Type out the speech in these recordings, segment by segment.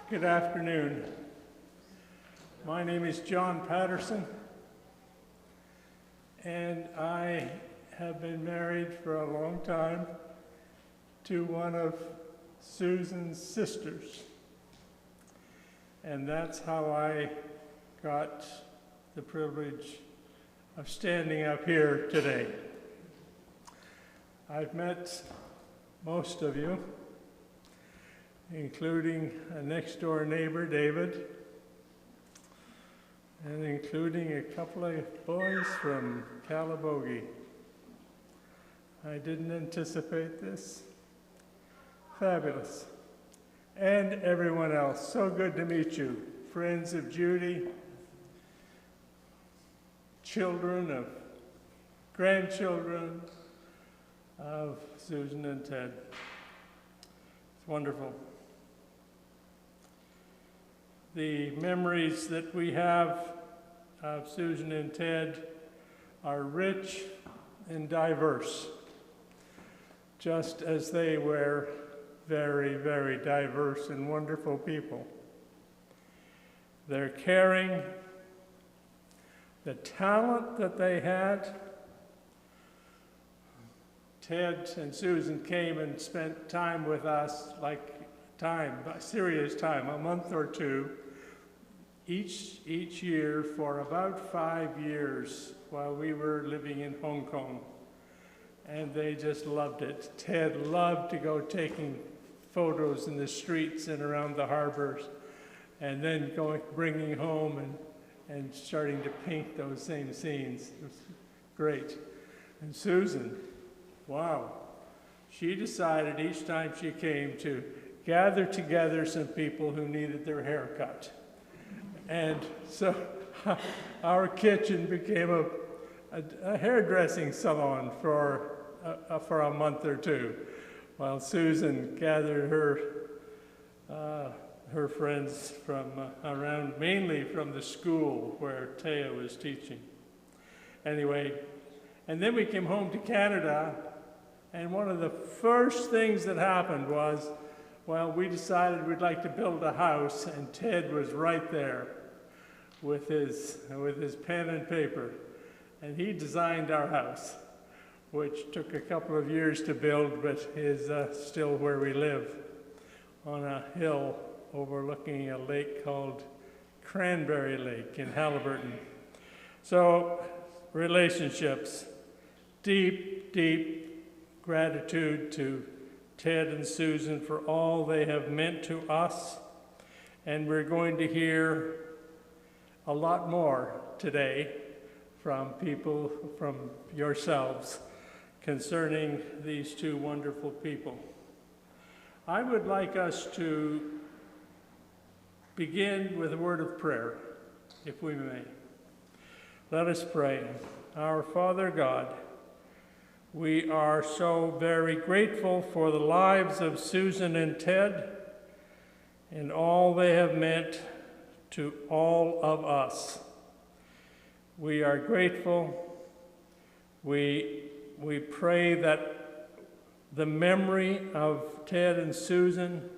Good afternoon. My name is John Patterson, and I have been married for a long time to one of Susan's sisters. And that's how I got the privilege of standing up here today. I've met most of you, including a next-door neighbor, David, and including a couple of boys from Calabogie. I didn't anticipate this. Fabulous. And everyone else, so good to meet you. Friends of Judy, children of grandchildren of Susan and Ted. It's wonderful. The memories that we have of Susan and Ted are rich and diverse, just as they were very, very diverse and wonderful people. Their caring, the talent that they had. Ted and Susan came and spent time with us, serious time, a month or two, each year for about 5 years while we were living in Hong Kong. And they just loved it. Ted loved to go taking photos in the streets and around the harbors, and then bringing home and starting to paint those same scenes. It was great. And Susan, wow, she decided each time she came to gather together some people who needed their hair cut. And so our kitchen became a hairdressing salon for a month or two, while Susan gathered her friends from around, mainly from the school where Taya was teaching. Anyway, and then we came home to Canada, and one of the first things that happened was, well, we decided we'd like to build a house, and Ted was right there with his pen and paper, and he designed our house, which took a couple of years to build, but is still where we live, on a hill overlooking a lake called Cranberry Lake in Haliburton. So, relationships, deep, deep gratitude to Ted and Susan for all they have meant to us, and we're going to hear a lot more today from people, from yourselves, concerning these two wonderful people. I would like us to begin with a word of prayer, if we may. Let us pray. Our Father God, we are so very grateful for the lives of Susan and Ted and all they have meant to all of us. We are grateful. We pray that the memory of Ted and Susan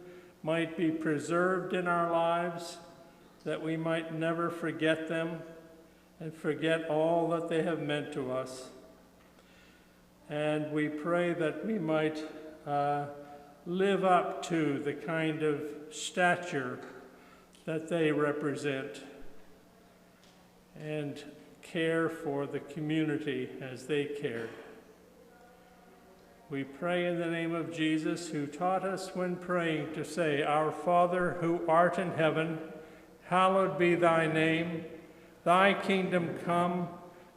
might be preserved in our lives, that we might never forget them and forget all that they have meant to us. And we pray that we might live up to the kind of stature that they represent and care for the community as they cared. We pray in the name of Jesus, who taught us when praying to say, Our Father who art in heaven, hallowed be thy name. Thy kingdom come,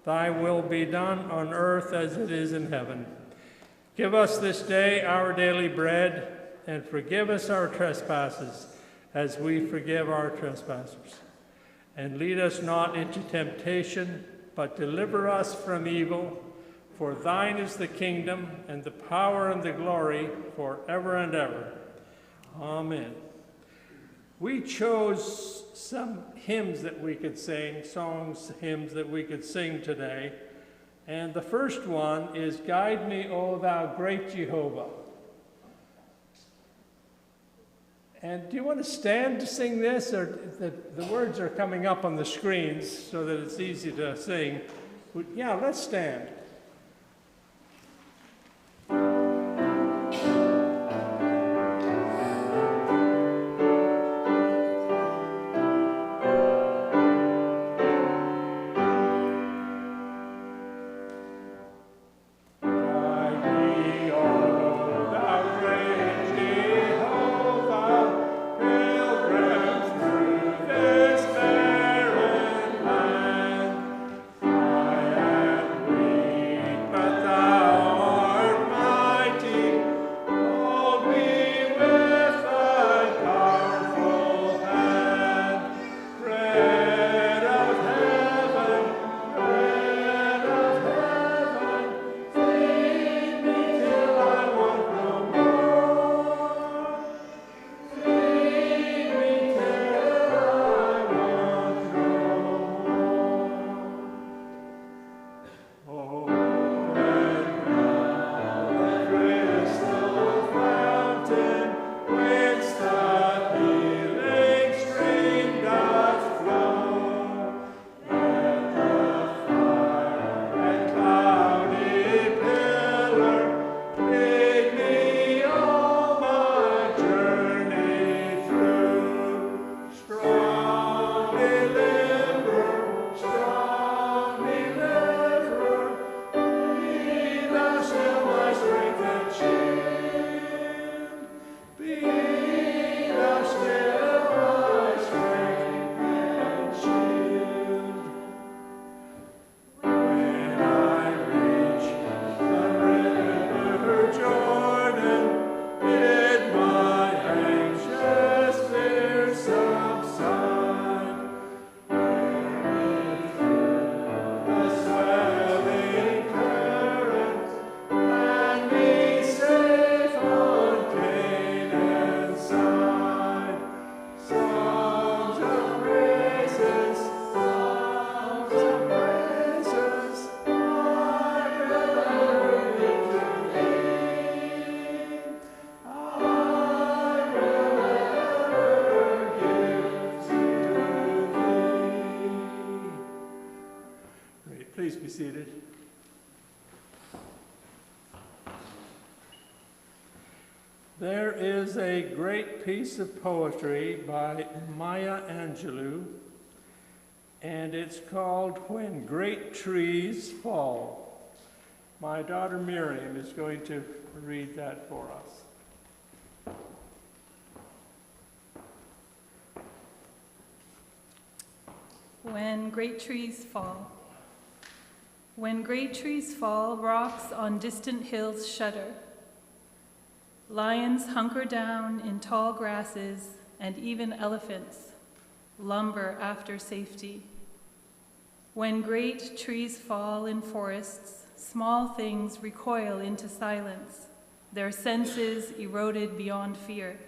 thy will be done on earth as it is in heaven. Give us this day our daily bread, and forgive us our trespasses, as we forgive our trespassers. And lead us not into temptation, but deliver us from evil. For thine is the kingdom, and the power, and the glory, forever and ever. Amen. We chose some hymns that we could sing, hymns that we could sing today. And the first one is, Guide Me, O Thou Great Jehovah. And do you want to stand to sing this, or the words are coming up on the screens so that it's easy to sing? Yeah, let's stand. Please be seated. There is a great piece of poetry by Maya Angelou, and it's called When Great Trees Fall. My daughter Miriam is going to read that for us. When great trees fall. When great trees fall, rocks on distant hills shudder. Lions hunker down in tall grasses, and even elephants lumber after safety. When great trees fall in forests, small things recoil into silence, their senses eroded beyond fear.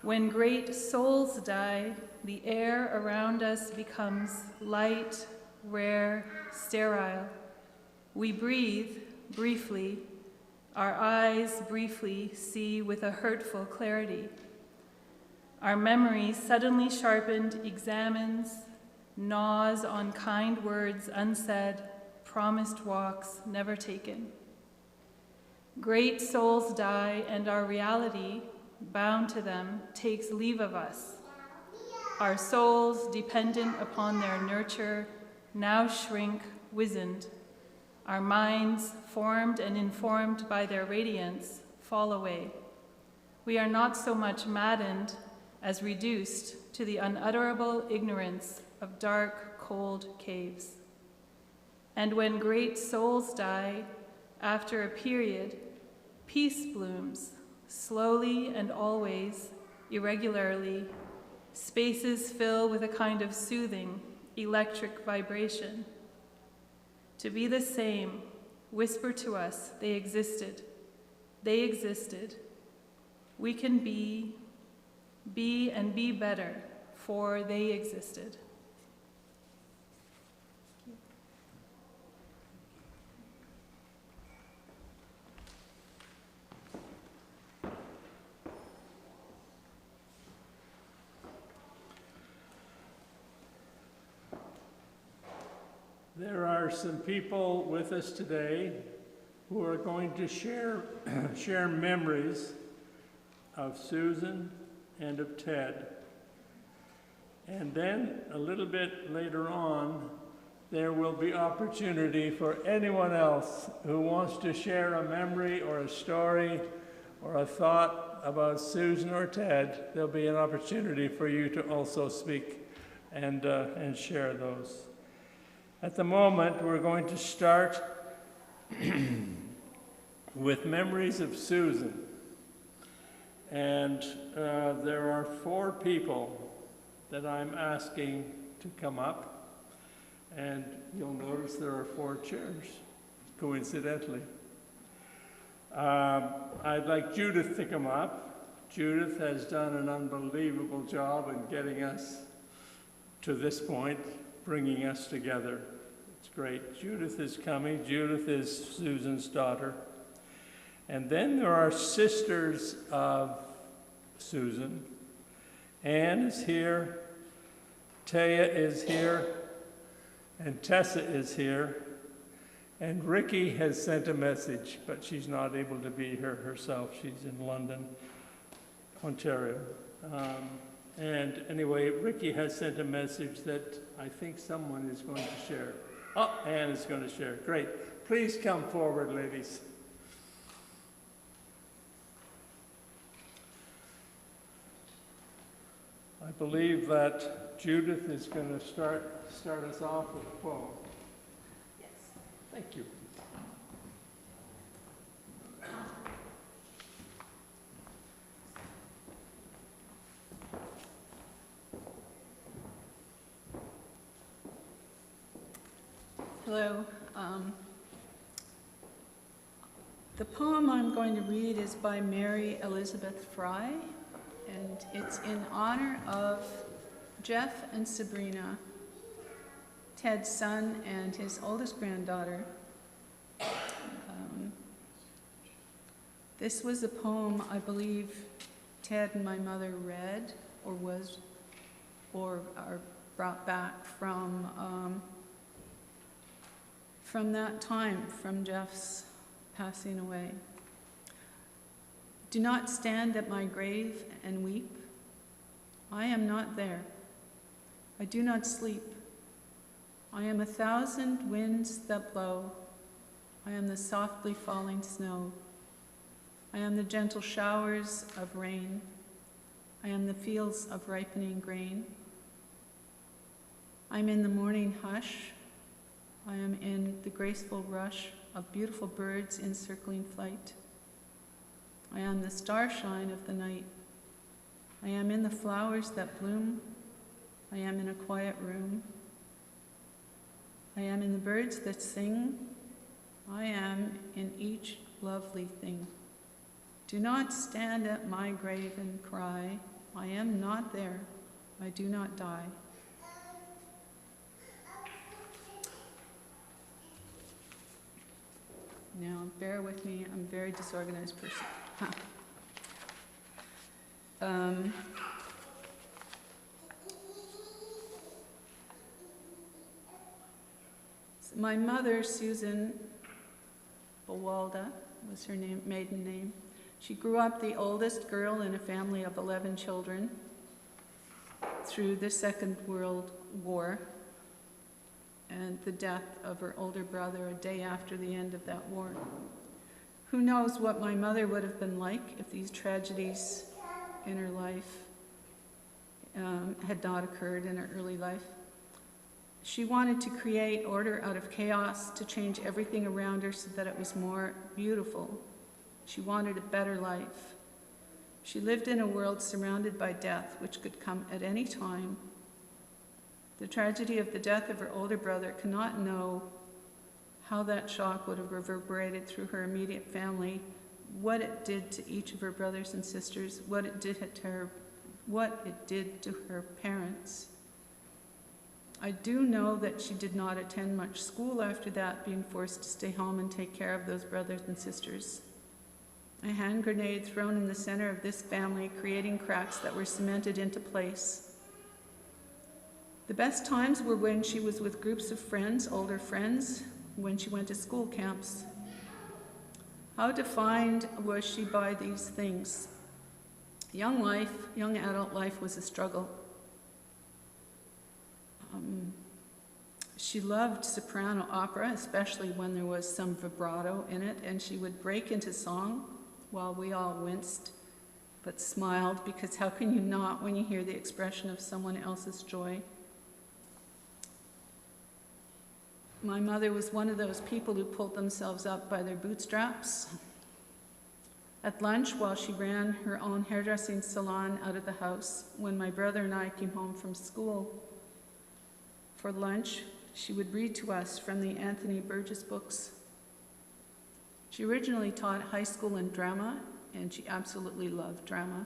When great souls die, the air around us becomes light, rare, sterile. We breathe briefly, our eyes briefly see with a hurtful clarity. Our memory suddenly sharpened examines, gnaws on kind words unsaid, promised walks never taken. Great souls die, and our reality, bound to them, takes leave of us. Our souls, dependent upon their nurture, now shrink, wizened. Our minds, formed and informed by their radiance, fall away. We are not so much maddened as reduced to the unutterable ignorance of dark, cold caves. And when great souls die, after a period, peace blooms, slowly and always, irregularly. Spaces fill with a kind of soothing, electric vibration. To be the same, whisper to us, they existed. They existed. We can be and be better, for they existed. There are some people with us today who are going to share memories of Susan and of Ted. And then a little bit later on, there will be opportunity for anyone else who wants to share a memory or a story or a thought about Susan or Ted. There'll be an opportunity for you to also speak and share those. At the moment, we're going to start with memories of Susan. And there are 4 people that I'm asking to come up. And you'll notice there are 4 chairs, coincidentally. I'd like Judith to come up. Judith has done an unbelievable job in getting us to this point, bringing us together. It's great. Judith is coming. Judith is Susan's daughter. And then there are sisters of Susan. Anne is here. Taya is here. And Tessa is here, and Ricky has sent a message, but she's not able to be here herself. She's in London, Ontario. And anyway, Ricky has sent a message that I think someone is going to share. Oh, Anne is going to share. Great. Please come forward, ladies. I believe that Judith is going to start us off with a poem. Yes. Thank you. Hello. The poem I'm going to read is by Mary Elizabeth Fry, and it's in honor of Jeff and Sabrina, Ted's son and his oldest granddaughter. This was a poem I believe Ted and my mother read or are brought back from that time, from Jeff's passing away. Do not stand at my grave and weep. I am not there. I do not sleep. I am 1,000 winds that blow. I am the softly falling snow. I am the gentle showers of rain. I am the fields of ripening grain. I am in the morning hush. I am in the graceful rush of beautiful birds in circling flight. I am the starshine of the night. I am in the flowers that bloom. I am in a quiet room. I am in the birds that sing. I am in each lovely thing. Do not stand at my grave and cry. I am not there. I do not die. Now, bear with me. I'm a very disorganized person. My mother, Susan Buwalda, was her maiden name. She grew up the oldest girl in a family of 11 children through the Second World War and the death of her older brother a day after the end of that war. Who knows what my mother would have been like if these tragedies in her life had not occurred in her early life. She wanted to create order out of chaos, to change everything around her so that it was more beautiful. She wanted a better life. She lived in a world surrounded by death, which could come at any time. The tragedy of the death of her older brother cannot know how that shock would have reverberated through her immediate family, what it did to each of her brothers and sisters, what it did to her parents. I do know that she did not attend much school after that, being forced to stay home and take care of those brothers and sisters. A hand grenade thrown in the center of this family, creating cracks that were cemented into place. The best times were when she was with groups of friends, older friends, when she went to school camps. How defined was she by these things? Young adult life was a struggle. She loved soprano opera, especially when there was some vibrato in it, and she would break into song while we all winced but smiled, because how can you not when you hear the expression of someone else's joy? My mother was one of those people who pulled themselves up by their bootstraps. At lunch, while she ran her own hairdressing salon out of the house, when my brother and I came home from school for lunch, she would read to us from the Anthony Burgess books. She originally taught high school and drama, and she absolutely loved drama.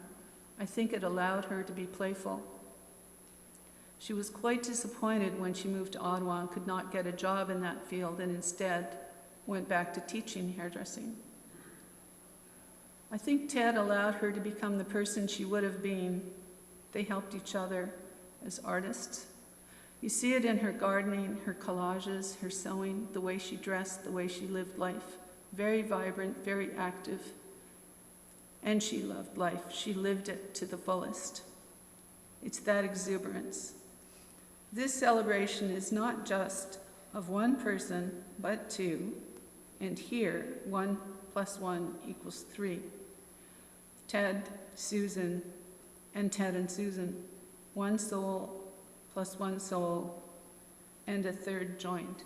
I think it allowed her to be playful. She was quite disappointed when she moved to Ottawa and could not get a job in that field, and instead went back to teaching hairdressing. I think Ted allowed her to become the person she would have been. They helped each other as artists. You see it in her gardening, her collages, her sewing, the way she dressed, the way she lived life. Very vibrant, very active. And she loved life. She lived it to the fullest. It's that exuberance. This celebration is not just of one person, but two, and here, 1 + 1 = 3. Ted, Susan, and Ted and Susan. One soul plus one soul, and a third joined.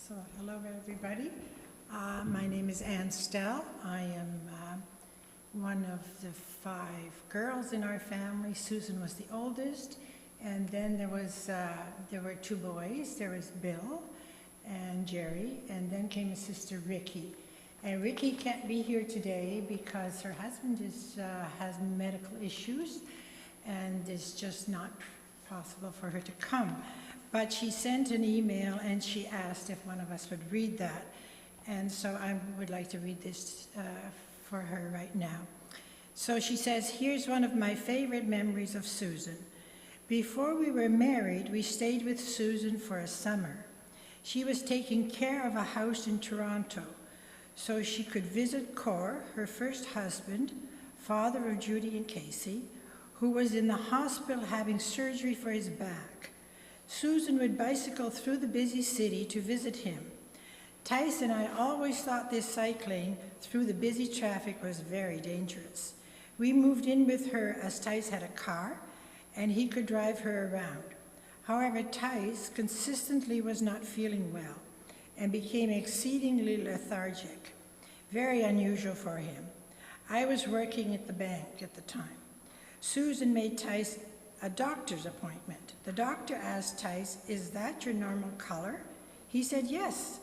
So, hello everybody. My name is Ann Stell. I am one of the 5 girls in our family. Susan was the oldest, and then there were 2 boys. There was Bill and Jerry, and then came his sister Ricky. And Ricky can't be here today because her husband has medical issues, and it's just not possible for her to come. But she sent an email and she asked if one of us would read that. And so I would like to read this for her right now. So she says, here's one of my favorite memories of Susan. Before we were married, we stayed with Susan for a summer. She was taking care of a house in Toronto so she could visit Cor, her first husband, father of Judy and Casey, who was in the hospital having surgery for his back. Susan would bicycle through the busy city to visit him. Tice and I always thought this cycling through the busy traffic was very dangerous. We moved in with her as Tice had a car and he could drive her around. However, Tice consistently was not feeling well and became exceedingly lethargic, very unusual for him. I was working at the bank at the time. Susan made Tice a doctor's appointment. The doctor asked Tice, is that your normal color? He said yes.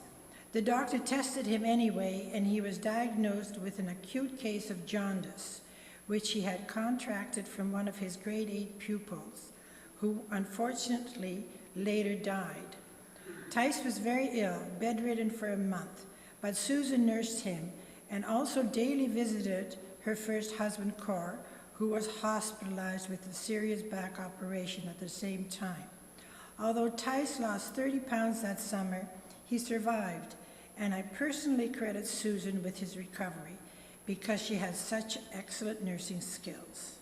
The doctor tested him anyway, and he was diagnosed with an acute case of jaundice, which he had contracted from one of his grade 8 pupils, who unfortunately later died. Tice was very ill, bedridden for a month, but Susan nursed him and also daily visited her first husband, Cor, who was hospitalized with a serious back operation at the same time. Although Tice lost 30 pounds that summer, he survived, and I personally credit Susan with his recovery because she has such excellent nursing skills.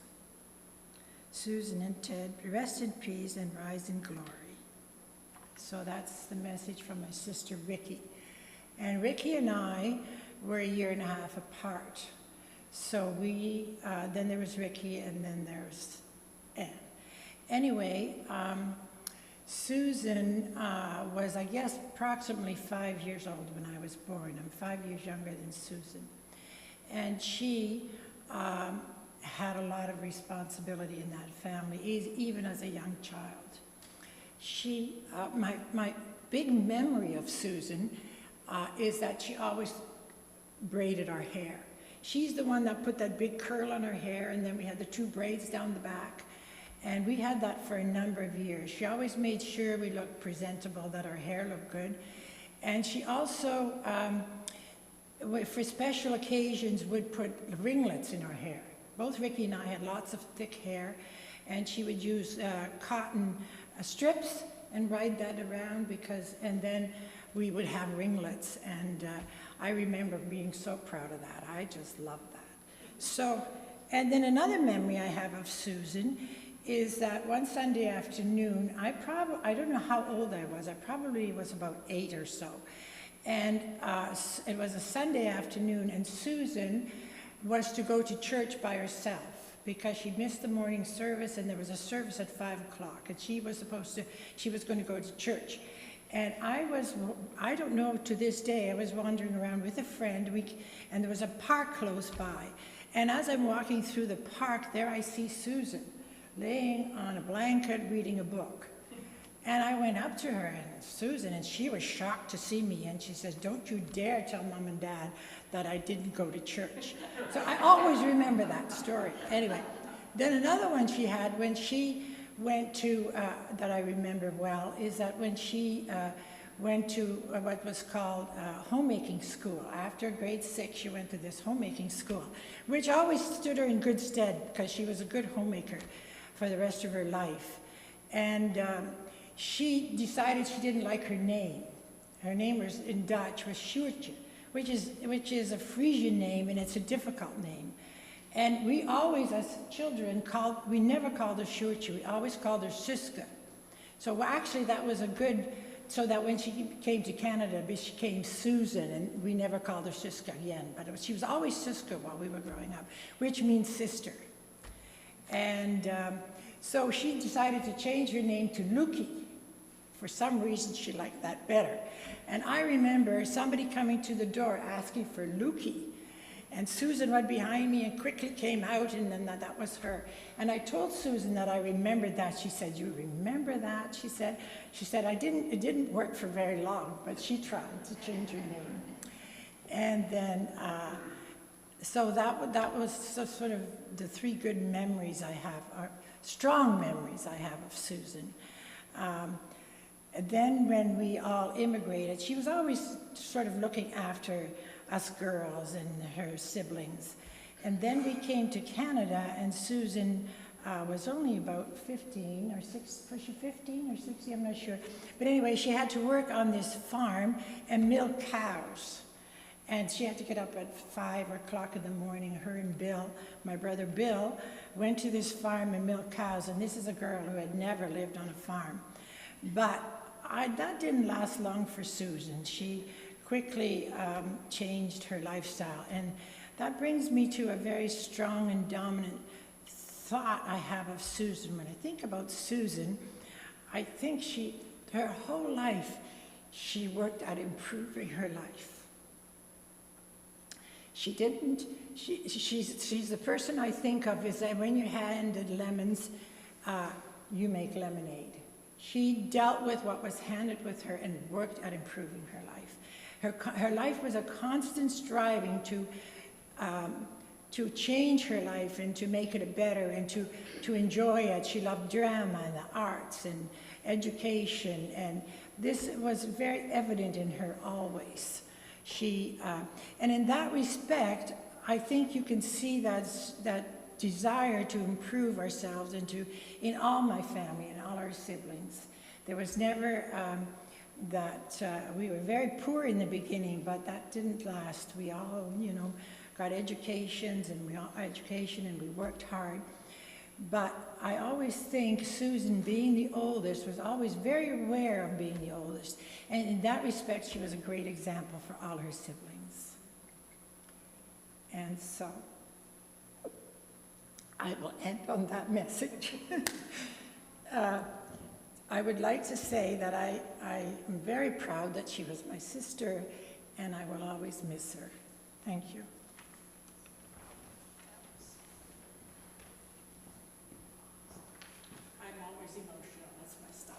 Susan and Ted, rest in peace and rise in glory. So that's the message from my sister Ricky. And Ricky and I were a year and a half apart. So then there was Ricky, and then there's Anne. Anyway, Susan was, I guess, approximately 5 years old when I was born. I'm 5 years younger than Susan. And she had a lot of responsibility in that family, even as a young child. My big memory of Susan is that she always braided our hair. She's the one that put that big curl on her hair, and then we had the 2 braids down the back. And we had that for a number of years. She always made sure we looked presentable, that our hair looked good. And she also, for special occasions, would put ringlets in our hair. Both Ricky and I had lots of thick hair, and she would use cotton strips and ride that around and then we would have ringlets. And I remember being so proud of that. I just loved that. So, and then another memory I have of Susan is that one Sunday afternoon, I don't know how old I was. I probably was about 8 or so. And it was a Sunday afternoon, and Susan was to go to church by herself because she missed the morning service, and there was a service at 5 o'clock, and she was going to go to church. And I don't know, to this day, I was wandering around with a friend, and there was a park close by. And as I'm walking through the park, there I see Susan laying on a blanket reading a book. And I went up to her, and Susan, and she was shocked to see me, and she says, "Don't you dare tell Mom and Dad that I didn't go to church." So I always remember that story. Anyway, then another one she had when she went to, that I remember well, is that when she went to what was called homemaking school. After grade 6, she went to this homemaking school, which always stood her in good stead because she was a good homemaker for the rest of her life. And she decided she didn't like her name. Her name was, in Dutch, was Sjoerdje, which is a Frisian name, and it's a difficult name. And we always, as children, we never called her Sjoerdje, we always called her Suske. So actually that was a good, so that when she came to Canada, she became Susan, and we never called her Suske again, but she was always Suske while we were growing up, which means sister. And so she decided to change her name to Luki. For some reason, she liked that better. And I remember somebody coming to the door asking for Luki. And Susan went behind me and quickly came out, and then that was her. And I told Susan that I remembered that. She said, "You remember that?" She said, it didn't work for very long, but she tried to change her name. And then, so that was sort of the 3 good memories I have, or strong memories I have of Susan. And then when we all immigrated, she was always sort of looking after us girls and her siblings. And then we came to Canada, and Susan was only about 15 or 6, was she 15 or 16? I'm not sure. But anyway, she had to work on this farm and milk cows. And she had to get up at 5 o'clock in the morning. Her and Bill, my brother Bill, went to this farm and milk cows. And this is a girl who had never lived on a farm. But that didn't last long for Susan. She quickly changed her lifestyle. And that brings me to a very strong and dominant thought I have of Susan. When I think about Susan, I think her whole life, she worked at improving her life. She's the person I think of is that when you're handed lemons, you make lemonade. She dealt with what was handed with her and worked at improving her life. Her life was a constant striving to change her life and to make it better and to enjoy it. She loved drama and the arts and education, and this was very evident in her always. And in that respect, I think you can see that desire to improve ourselves in all my family and all our siblings. There was never we were very poor in the beginning, but that didn't last. We all, got educations and we worked hard. But I always think Susan, being the oldest, was always very aware of being the oldest. And in that respect, she was a great example for all her siblings. And so, I will end on that message. I would like to say that I am very proud that she was my sister, and I will always miss her. Thank you. I'm always emotional, that's my style.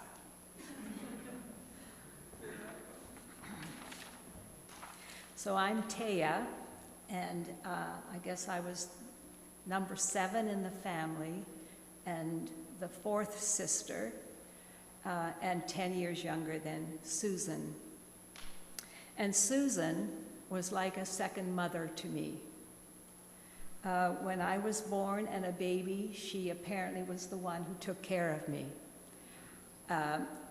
So I'm Taya, and I guess I was number 7 in the family, and the fourth sister, and 10 years younger than Susan. And Susan was like a second mother to me. When I was born and a baby, she apparently was the one who took care of me.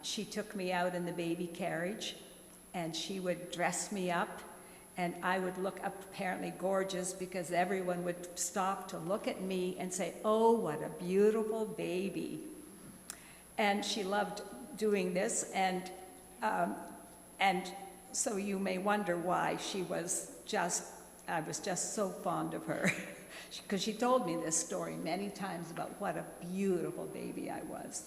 She took me out in the baby carriage, and she would dress me up, and I would look apparently gorgeous because everyone would stop to look at me and say, "Oh, what a beautiful baby." And she loved doing this, and so you may wonder why I was just so fond of her, because she told me this story many times about what a beautiful baby I was.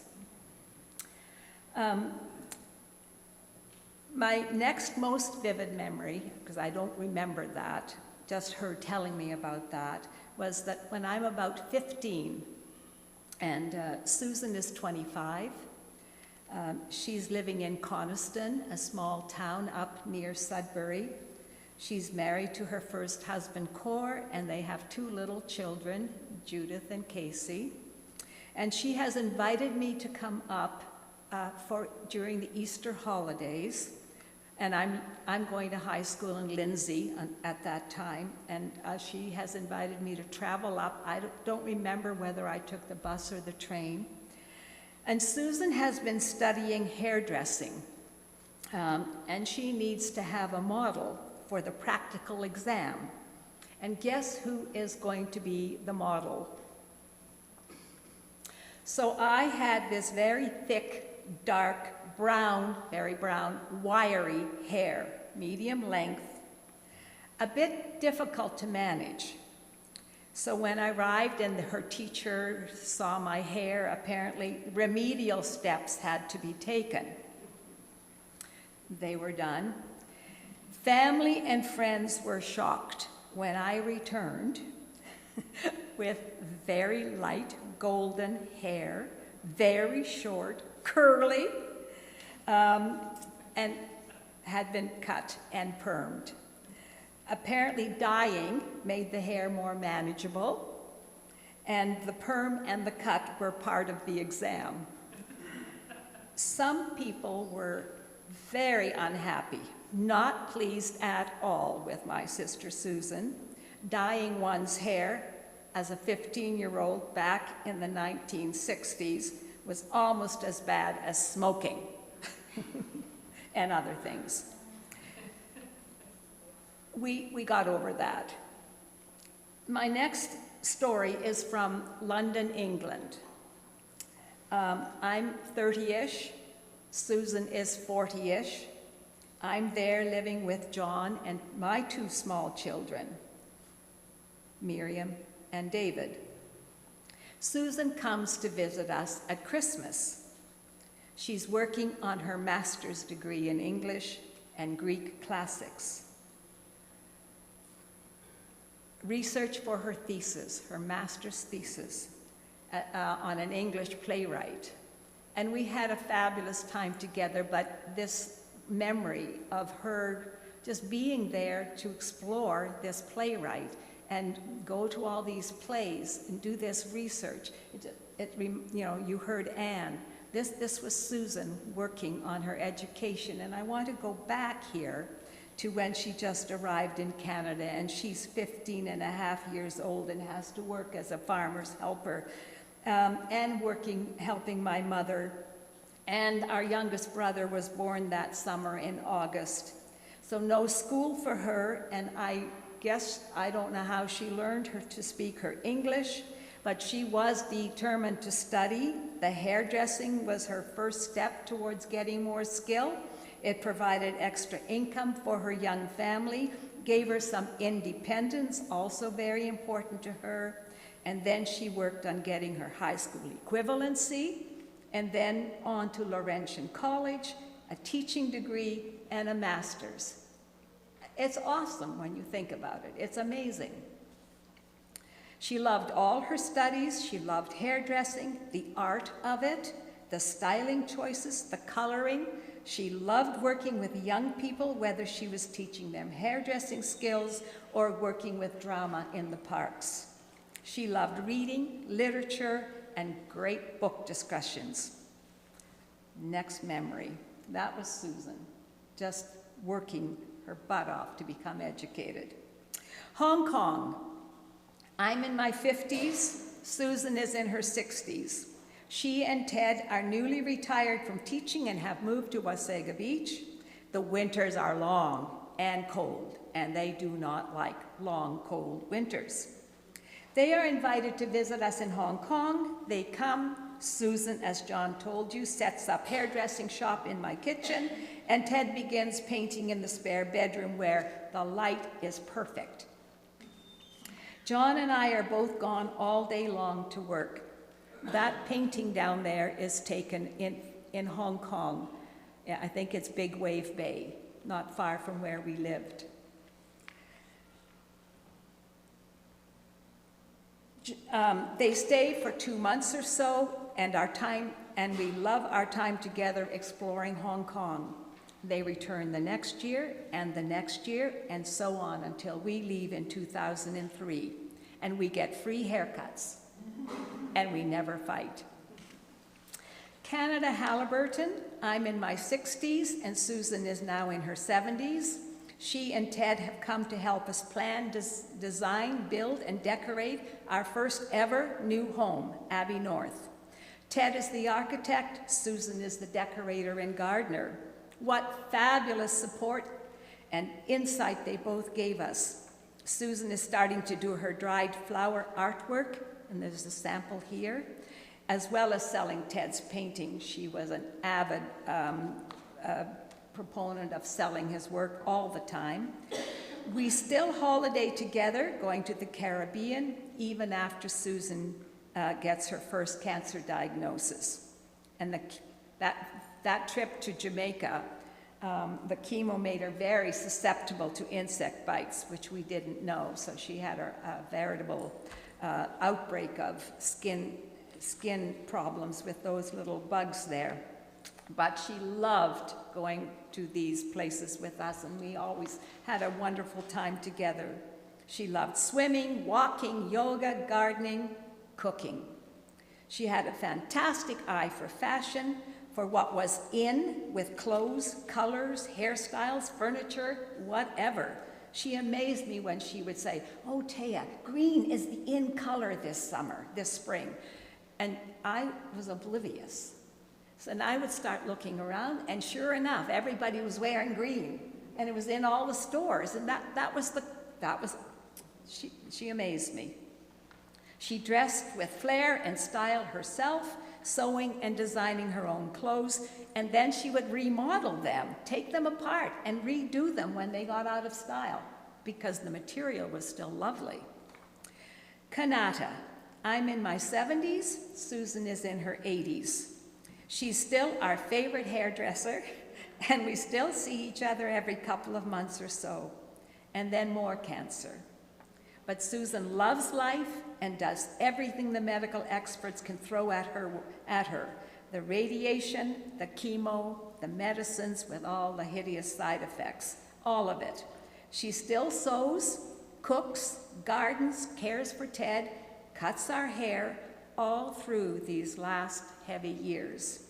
My next most vivid memory, because I don't remember that, just her telling me about that, was that when I'm about 15, and Susan is 25, she's living in Coniston, a small town up near Sudbury. She's married to her first husband, Cor, and they have 2 little children, Judith and Casey. And she has invited me to come up during the Easter holidays. And I'm going to high school in Lindsay at that time, and she has invited me to travel up. I don't remember whether I took the bus or the train. And Susan has been studying hairdressing, and she needs to have a model for the practical exam. And guess who is going to be the model? So I had this very thick, dark, brown, very brown, wiry hair, medium length, a bit difficult to manage. So when I arrived and her teacher saw my hair, apparently remedial steps had to be taken. They were done. Family and friends were shocked when I returned with very light golden hair, very short, curly, and had been cut and permed. Apparently dyeing made the hair more manageable, and the perm and the cut were part of the exam. Some people were very unhappy, not pleased at all with my sister Susan. Dyeing one's hair as a 15-year-old back in the 1960s was almost as bad as smoking and other things. We got over that. My next story is from London, England. I'm 30-ish, Susan is 40-ish. I'm there living with John and my 2 small children, Miriam and David. Susan comes to visit us at Christmas. She's working on her master's degree in English and Greek classics. Research for her thesis, her master's thesis, on an English playwright. And we had a fabulous time together, but this memory of her just being there to explore this playwright and go to all these plays and do this research. You heard Anne. This was Susan working on her education, and I want to go back here to when she just arrived in Canada, and she's 15 and a half years old and has to work as a farmer's helper, and helping my mother. And our youngest brother was born that summer in August. So no school for her, and I don't know how she learned to speak her English, but she was determined to study. The hairdressing was her first step towards getting more skill. It provided extra income for her young family, gave her some independence, also very important to her. And then she worked on getting her high school equivalency, and then on to Laurentian College, a teaching degree, and a master's. It's awesome when you think about it. It's amazing. She loved all her studies. She loved hairdressing, the art of it, the styling choices, the coloring. She loved working with young people, whether she was teaching them hairdressing skills or working with drama in the parks. She loved reading, literature, and great book discussions. Next memory, that was Susan, just working her butt off to become educated. Hong Kong. I'm in my 50s, Susan is in her 60s. She and Ted are newly retired from teaching and have moved to Wasaga Beach. The winters are long and cold, and they do not like long, cold winters. They are invited to visit us in Hong Kong. They come. Susan, as John told you, sets up hairdressing shop in my kitchen, and Ted begins painting in the spare bedroom where the light is perfect. John and I are both gone all day long to work. That painting down there is taken in Hong Kong. Yeah, I think it's Big Wave Bay, not far from where we lived. They stay for 2 months or so, and we love our time together exploring Hong Kong. They return the next year, and the next year, and so on until we leave in 2003. And we get free haircuts, and we never fight. Kanata Halliburton, I'm in my 60s, and Susan is now in her 70s. She and Ted have come to help us plan, design, build, and decorate our first ever new home, Abbey North. Ted is the architect, Susan is the decorator and gardener. What fabulous support and insight they both gave us. Susan is starting to do her dried flower artwork, and there's a sample here, as well as selling Ted's painting. She was an avid proponent of selling his work all the time. We still holiday together, going to the Caribbean, even after Susan gets her first cancer diagnosis. And that trip to Jamaica, the chemo made her very susceptible to insect bites, which we didn't know. So she had a veritable outbreak of skin problems with those little bugs there. But she loved going to these places with us, and we always had a wonderful time together. She loved swimming, walking, yoga, gardening, cooking. She had a fantastic eye for fashion, for what was in with clothes, colors, hairstyles, furniture, whatever. She amazed me when she would say, "Oh, Taya, green is the in color this spring." And I was oblivious. So then I would start looking around, and sure enough, everybody was wearing green, and it was in all the stores, and she amazed me. She dressed with flair and style herself, sewing and designing her own clothes, and then she would remodel them, take them apart, and redo them when they got out of style, because the material was still lovely. Kanata. I'm in my 70s, Susan is in her 80s. She's still our favorite hairdresser, and we still see each other every couple of months or so, and then more cancer. But Susan loves life and does everything the medical experts can throw at her. The radiation, the chemo, the medicines with all the hideous side effects, all of it. She still sews, cooks, gardens, cares for Ted, cuts our hair, all through these last heavy years.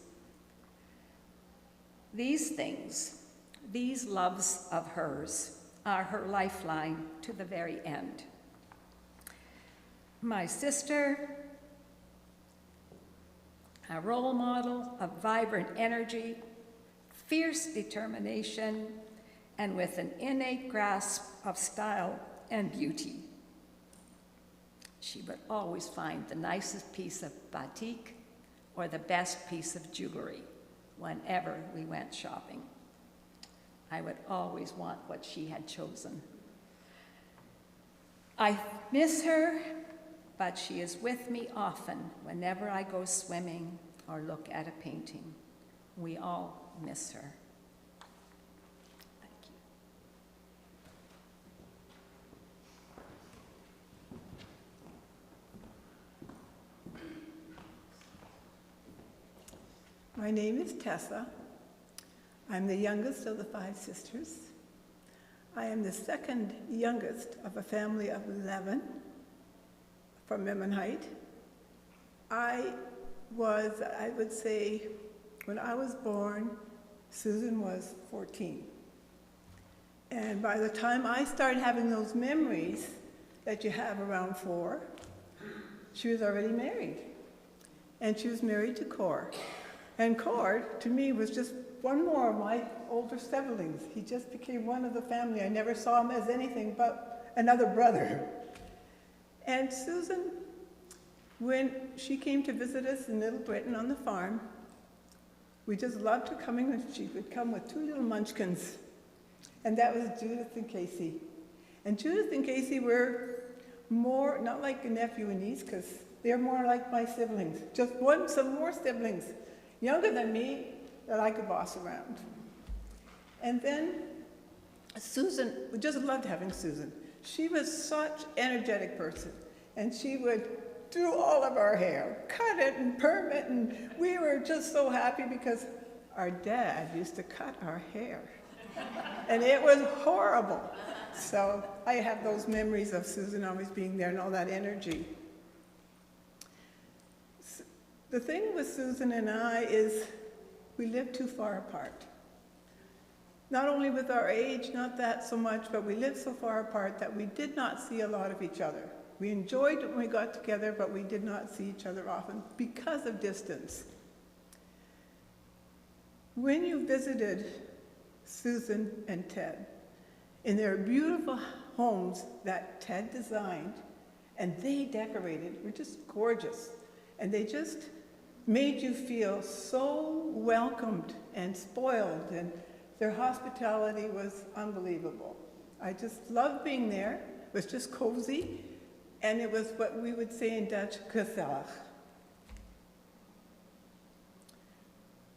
These things, these loves of hers, are her lifeline to the very end. My sister, a role model of vibrant energy, fierce determination, and with an innate grasp of style and beauty. She would always find the nicest piece of batik or the best piece of jewelry whenever we went shopping. I would always want what she had chosen. I miss her, but she is with me often whenever I go swimming or look at a painting. We all miss her. Thank you. My name is Tessa. I'm the youngest of the 5 sisters. I am the second youngest of a family of 11 from Memon Height. I would say, when I was born, Susan was 14. And by the time I started having those memories that you have around 4, she was already married. And she was married to Cor. And Cor, to me, was just one more of my older siblings. He just became one of the family. I never saw him as anything but another brother. And Susan, when she came to visit us in Little Britain on the farm, we just loved her coming, and she would come with 2 little munchkins. And that was Judith and Casey. And Judith and Casey were more, not like a nephew and niece, because they're more like my siblings. Just some more siblings, younger than me, that I could boss around. And then Susan, we just loved having Susan. She was such an energetic person, and she would do all of our hair, cut it and perm it, and we were just so happy because our dad used to cut our hair. And it was horrible. So I have those memories of Susan always being there and all that energy. The thing with Susan and I is we live too far apart. Not only with our age, not that so much, but we lived so far apart that we did not see a lot of each other. We enjoyed it when we got together, but we did not see each other often because of distance. When you visited Susan and Ted in their beautiful homes that Ted designed and they decorated, were just gorgeous. And they just made you feel so welcomed and spoiled, and their hospitality was unbelievable. I just loved being there. It was just cozy, and it was what we would say in Dutch, gezellig.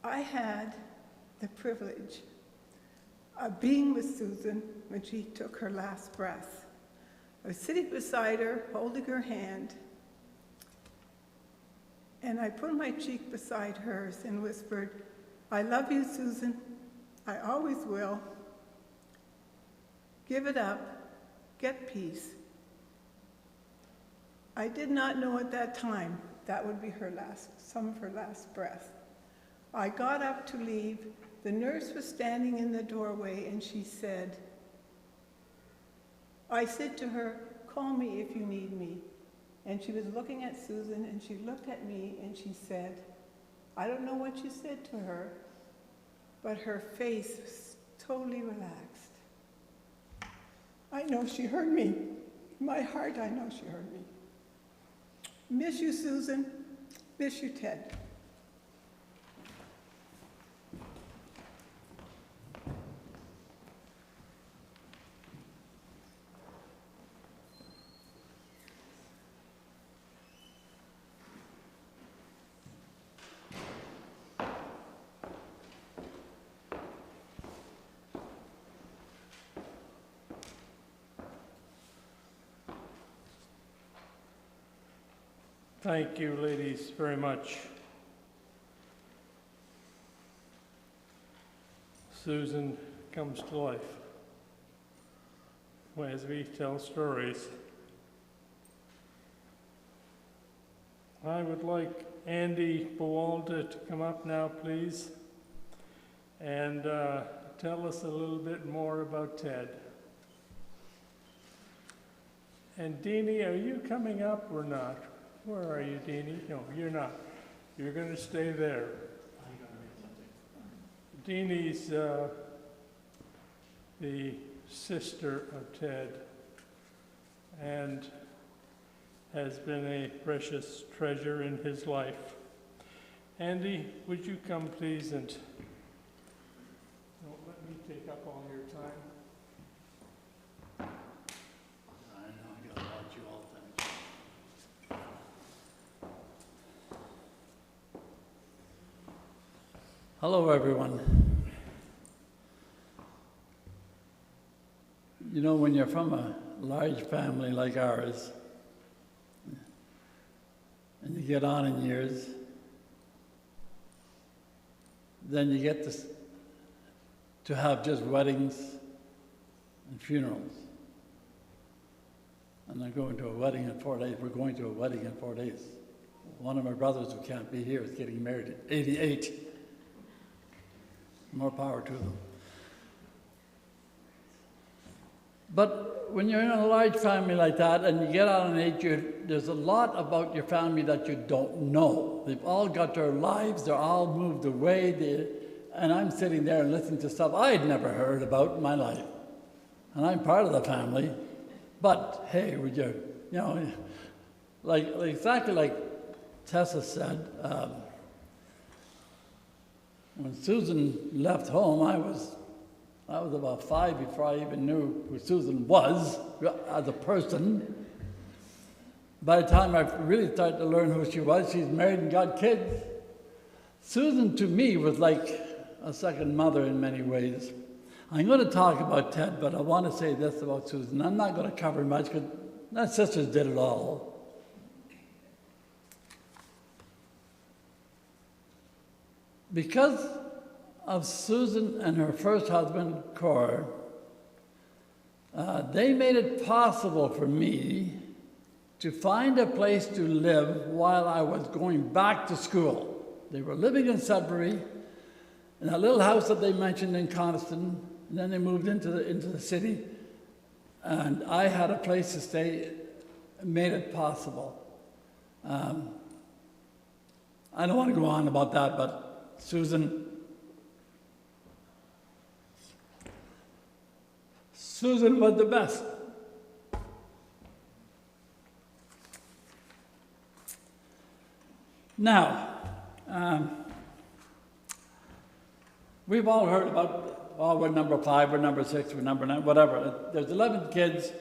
I had the privilege of being with Susan when she took her last breath. I was sitting beside her, holding her hand, and I put my cheek beside hers and whispered, "I love you, Susan. I always will. Give it up. Get peace." I did not know at that time that would be some of her last breath. I got up to leave. The nurse was standing in the doorway, and she said, I said to her, "Call me if you need me." And she was looking at Susan, and she looked at me, and she said, I don't know what you said to her, but her face was totally relaxed. I know she heard me. In my heart, I know she heard me. Miss you, Susan. Miss you, Ted. Thank you, ladies, very much. Susan comes to life as we tell stories. I would like Andy Buwalda to come up now, please, and tell us a little bit more about Ted. And Deanie, are you coming up or not? Where are you, Deanie? No, you're not. You're going to stay there. Deanie's the sister of Ted and has been a precious treasure in his life. Andy, would you come, please, and don't let me take up all your time. Hello, everyone. You know, when you're from a large family like ours, and you get on in years, then you get to have just weddings and funerals. And I'm going to a wedding in 4 days. We're going to a wedding in 4 days. one of my brothers who can't be here is getting married at 88. More power to them. But when you're in a large family like that and you get on an age, there's a lot about your family that you don't know. They've all got their lives, they're all moved away, and I'm sitting there and listening to stuff I'd never heard about in my life. And I'm part of the family, but hey, would you know, exactly like Tessa said, when Susan left home, I was about 5 before I even knew who Susan was as a person. By the time I really started to learn who she was, she's married and got kids. Susan, to me, was like a second mother in many ways. I'm going to talk about Ted, but I want to say this about Susan. I'm not going to cover much because my sisters did it all. Because of Susan and her first husband, Cor, they made it possible for me to find a place to live while I was going back to school. They were living in Sudbury, in a little house that they mentioned in Coniston, and then they moved into the city, and I had a place to stay. It made it possible. I don't want to go on about that, but Susan was the best. Now, we've all heard about, oh, we're number 5, we're number 6, we're number 9, whatever. There's 11 kids.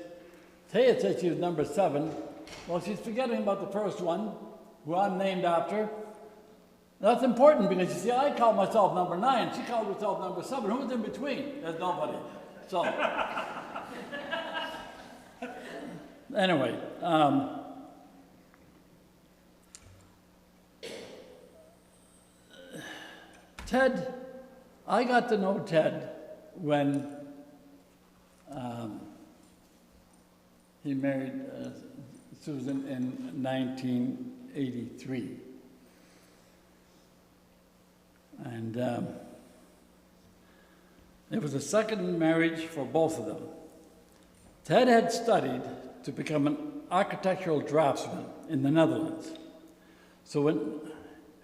Taya said she was number 7. Well, she's forgetting about the first one, who I'm named after. That's important because, you see, I call myself number 9. She called herself number 7. Who's in between? There's nobody. So, anyway, Ted, I got to know Ted when he married Susan in 1983. And it was a second marriage for both of them. Ted had studied to become an architectural draftsman in the Netherlands. So when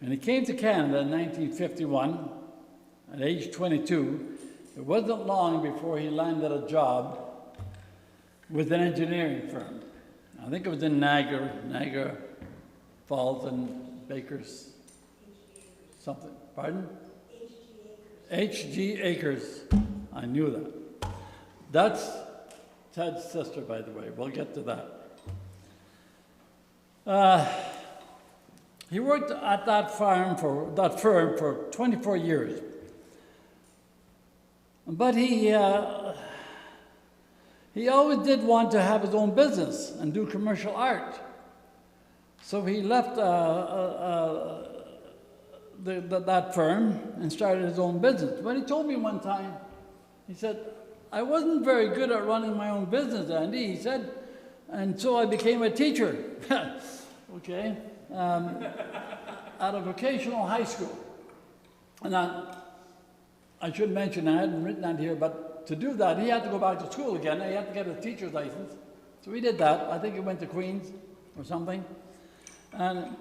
he came to Canada in 1951, at age 22, it wasn't long before he landed a job with an engineering firm. I think it was in Niagara Falls and Bakers, something. Pardon? H.G. Akers. I knew that. That's Ted's sister, by the way. We'll get to that. He worked at that firm for 24 years. But he always did want to have his own business and do commercial art. So he left that firm and started his own business. But he told me one time, he said, I wasn't very good at running my own business, Andy, he said, and so I became a teacher. Okay. At a vocational high school. And I should mention, I hadn't written that here, but to do that, he had to go back to school again. He had to get a teacher's license. So he did that. I think he went to Queens or something. And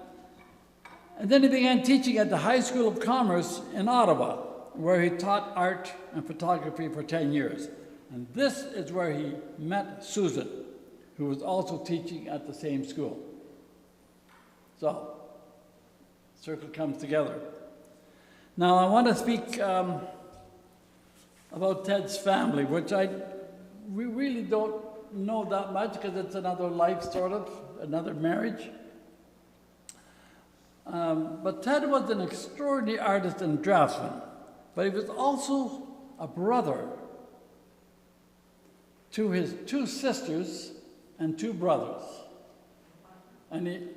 then he began teaching at the High School of Commerce in Ottawa, where he taught art and photography for 10 years. And this is where he met Susan, who was also teaching at the same school. So, circle comes together. Now, I want to speak about Ted's family, which we really don't know that much because it's another life, sort of, another marriage. But Ted was an extraordinary artist and draftsman, but he was also a brother to his 2 sisters and 2 brothers. And he...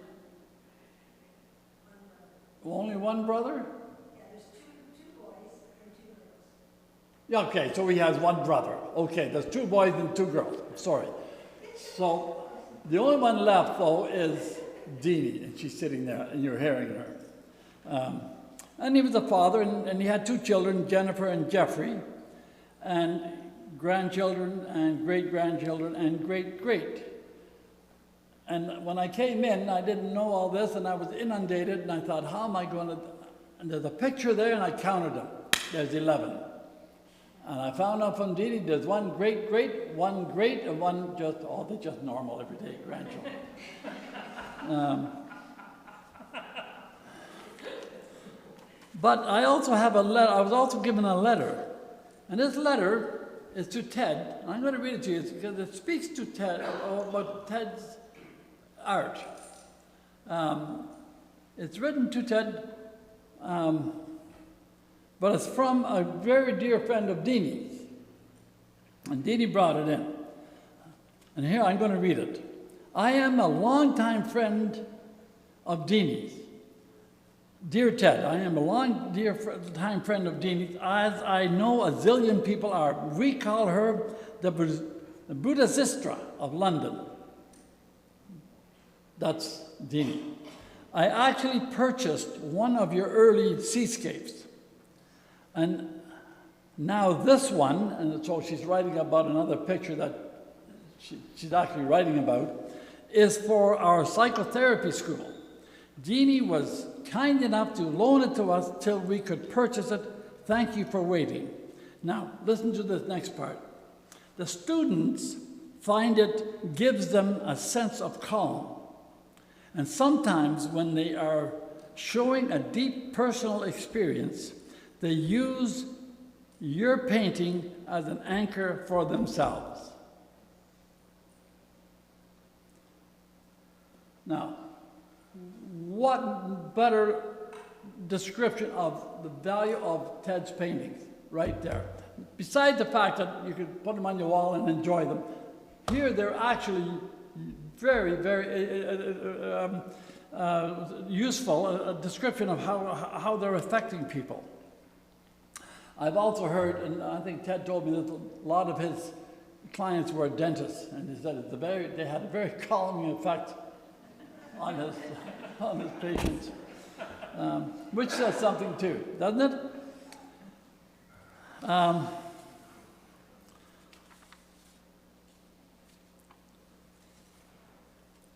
Only one brother? Yeah, there's two boys and 2 girls. Yeah, okay, so he has one brother. Okay, there's 2 boys and 2 girls. Sorry. So the only one left, though, is Deanie, and she's sitting there, and you're hearing her. And he was a father, and he had 2 children, Jennifer and Jeffrey, and grandchildren and great-grandchildren and great-great. And when I came in, I didn't know all this, and I was inundated, and I thought, how am I going to... And there's a picture there, and I counted them. There's 11. And I found out from Dee Dee, there's 1 great-great, 1 great, and 1 just, oh, they're just normal, everyday grandchildren. But I also have a letter, I was also given a letter. And this letter is to Ted. And I'm going to read it to you because it speaks to Ted, about Ted's art. It's written to Ted, but it's from a very dear friend of Deanie's. And Deanie brought it in. And here I'm going to read it. I am a longtime friend of Deanie's. Dear Ted, I am a long-time friend of Deanie's, as I know a zillion people are. We call her the Buddha-Sistra of London. That's Deanie. I actually purchased one of your early seascapes. And now this one, and so she's writing about another picture that she's actually writing about, is for our psychotherapy school. Deanie was kind enough to loan it to us till we could purchase it. Thank you for waiting. Now, listen to this next part. The students find it gives them a sense of calm. And sometimes when they are showing a deep personal experience, they use your painting as an anchor for themselves. Now, what better description of the value of Ted's paintings right there? Besides the fact that you could put them on your wall and enjoy them, here they're actually very, very useful, a description of how they're affecting people. I've also heard, and I think Ted told me that a lot of his clients were dentists, and he said they had a very calming effect on his patients, which says something too, doesn't it?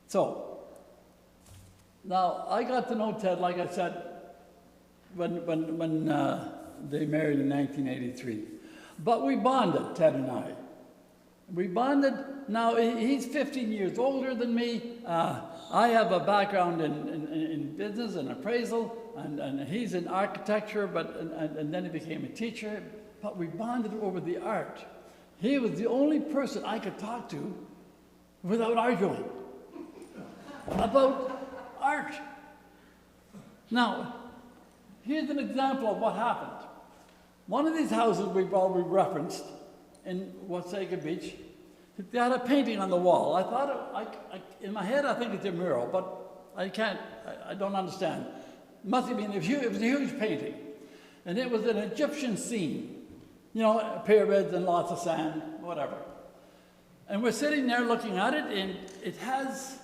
So, now I got to know Ted, like I said, when they married in 1983. But we bonded, Ted and I. We bonded. Now, he's 15 years older than me. I have a background in business and appraisal, and he's in architecture, and then he became a teacher. But we bonded over the art. He was the only person I could talk to without arguing about art. Now, here's an example of what happened. One of these houses we've already referenced in Wasaga Beach, they had a painting on the wall. I thought, in my head, I think it's a mural, but I don't understand. It must have been, it was a huge painting. And it was an Egyptian scene. You know, pyramids and lots of sand, whatever. And we're sitting there looking at it, and it has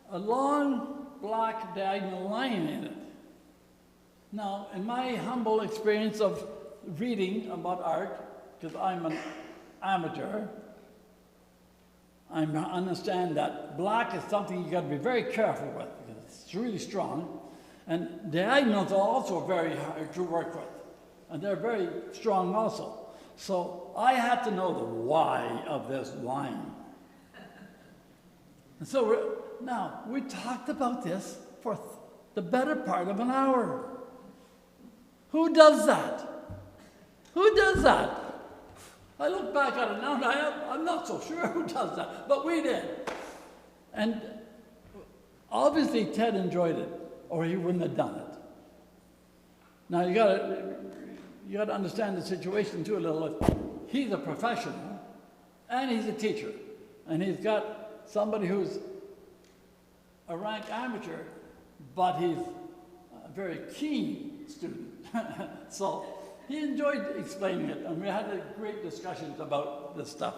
a long black diagonal line in it. Now, in my humble experience of reading about art, because I'm an amateur, I understand that black is something you got to be very careful with because it's really strong, and diagonals are also very hard to work with, and they're very strong also. So I had to know the why of this line. And so now we talked about this for the better part of an hour. Who does that? Who does that? I look back at it now and I'm not so sure who does that, but we did. And obviously Ted enjoyed it, or he wouldn't have done it. Now you gotta understand the situation too a little. He's a professional, and he's a teacher, and he's got somebody who's a rank amateur, but he's a very keen student. So he enjoyed explaining it, and we had great discussions about this stuff.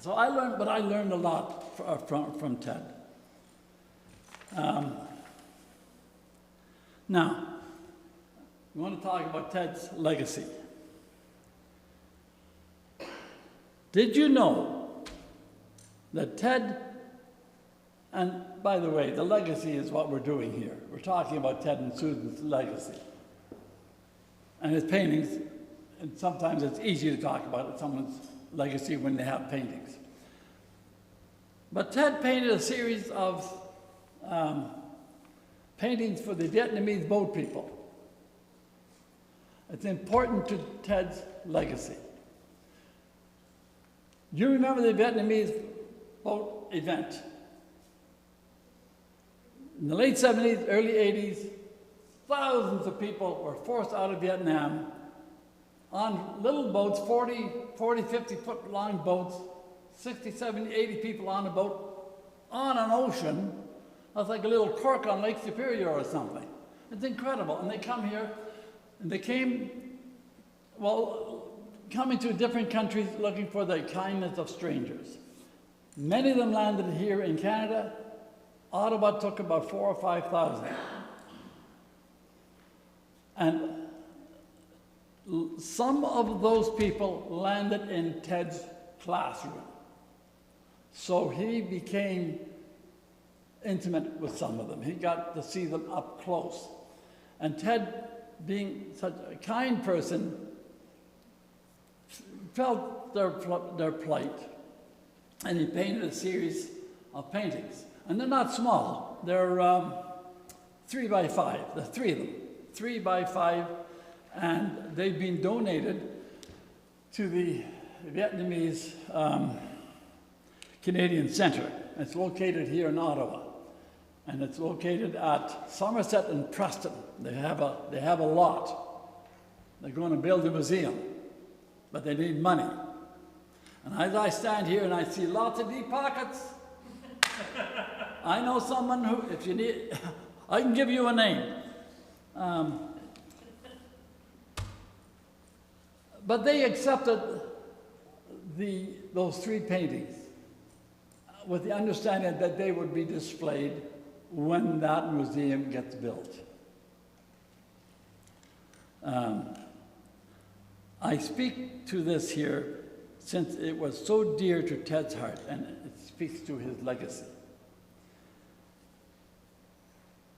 So I learned a lot from Ted. Now, we want to talk about Ted's legacy. Did you know that Ted, and by the way, the legacy is what we're doing here. We're talking about Ted and Susan's legacy. And his paintings, and sometimes it's easy to talk about someone's legacy when they have paintings. But Ted painted a series of paintings for the Vietnamese boat people. It's important to Ted's legacy. Do you remember the Vietnamese boat event? In the late 70s, early 80s, thousands of people were forced out of Vietnam on little boats, 40, 50-foot long boats, 60, 70, 80 people on a boat, on an ocean. That's like a little cork on Lake Superior or something. It's incredible. And they come here, and they came, well, coming to different countries looking for the kindness of strangers. Many of them landed here in Canada. Ottawa took about 4,000 or 5,000. And some of those people landed in Ted's classroom. So he became intimate with some of them. He got to see them up close. And Ted, being such a kind person, felt their plight. And he painted a series of paintings. And they're not small. They're 3 by 5, the three of them. 3 by 5, and they've been donated to the Vietnamese Canadian Centre. It's located here in Ottawa, and it's located at Somerset and Preston. They have a lot. They're going to build a museum, but they need money. And as I stand here and I see lots of deep pockets, I know someone who, if you need, I can give you a name. But they accepted those 3 paintings with the understanding that they would be displayed when that museum gets built. I speak to this here since it was so dear to Ted's heart, and it speaks to his legacy.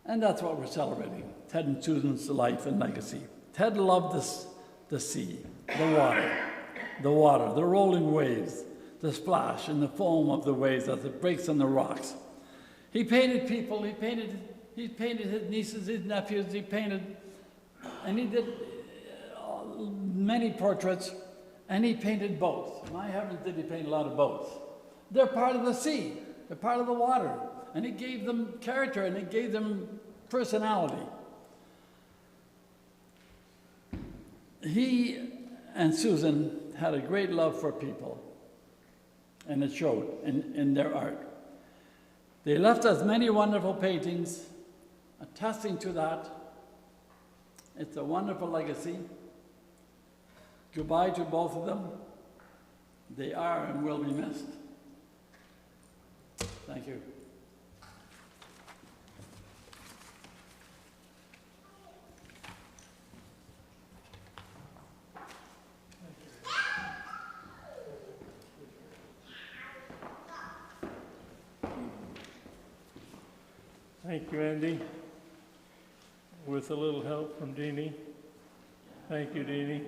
And that's what we're celebrating, Ted and Susan's life and legacy. Ted loved the sea, the water, the rolling waves, the splash and the foam of the waves as it breaks on the rocks. He painted people, he painted his nieces, his nephews, and he did many portraits, and he painted boats. My heavens, did he paint a lot of boats. They're part of the sea, they're part of the water. And he gave them character, and he gave them personality. He and Susan had a great love for people, and it showed in their art. They left us many wonderful paintings attesting to that. It's a wonderful legacy. Goodbye to both of them. They are and will be missed. Thank you. Thank you, Andy. With a little help from Deanie. Thank you, Deanie.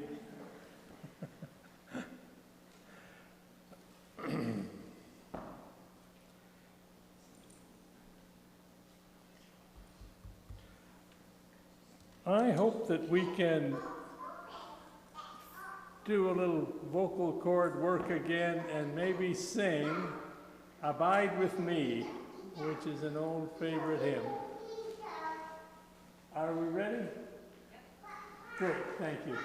I hope that we can do a little vocal cord work again and maybe sing "Abide with Me," which is an old favorite hymn. Are we ready? Great, thank you.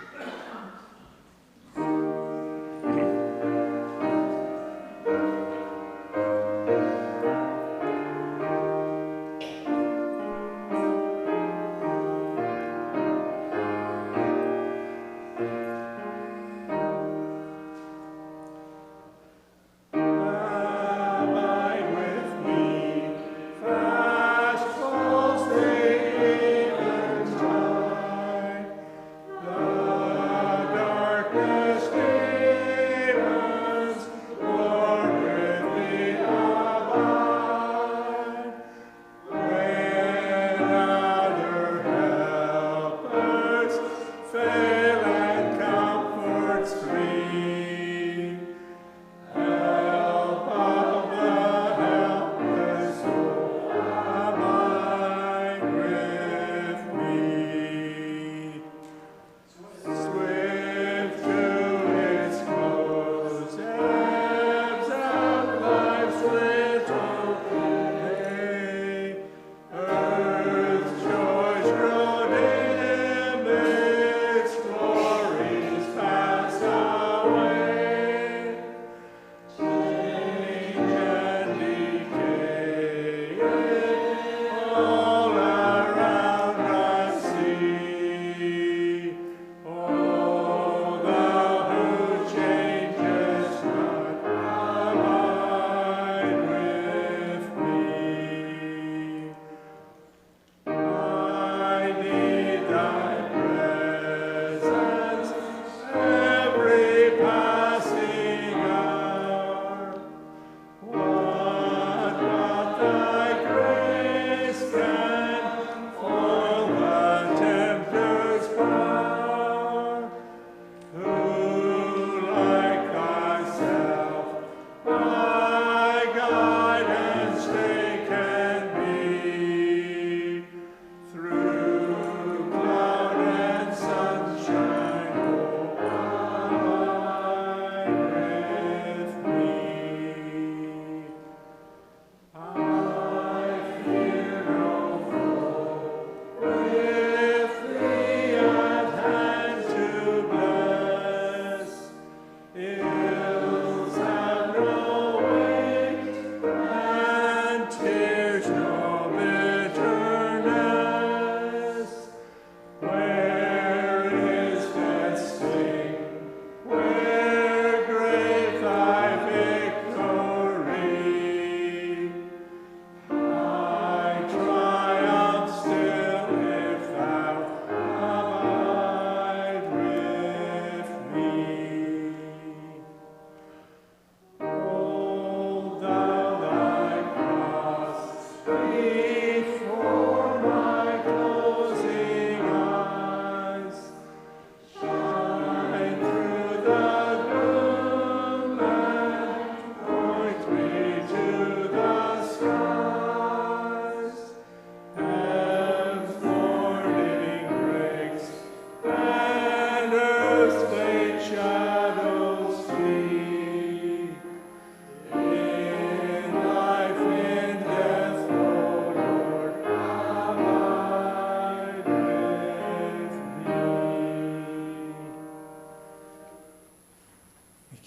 Abide with me, fast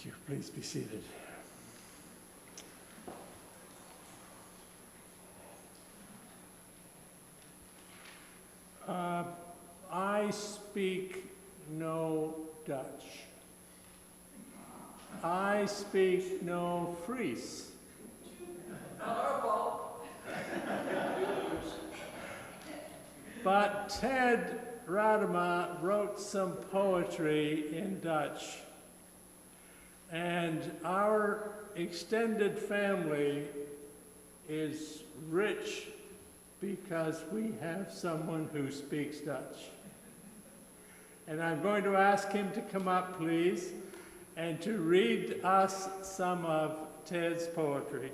you. Please be seated. I speak no Dutch. I speak no Fries. But Ted Radema wrote some poetry in Dutch, and our extended family is rich because we have someone who speaks Dutch. And I'm going to ask him to come up, please, and to read us some of Ted's poetry.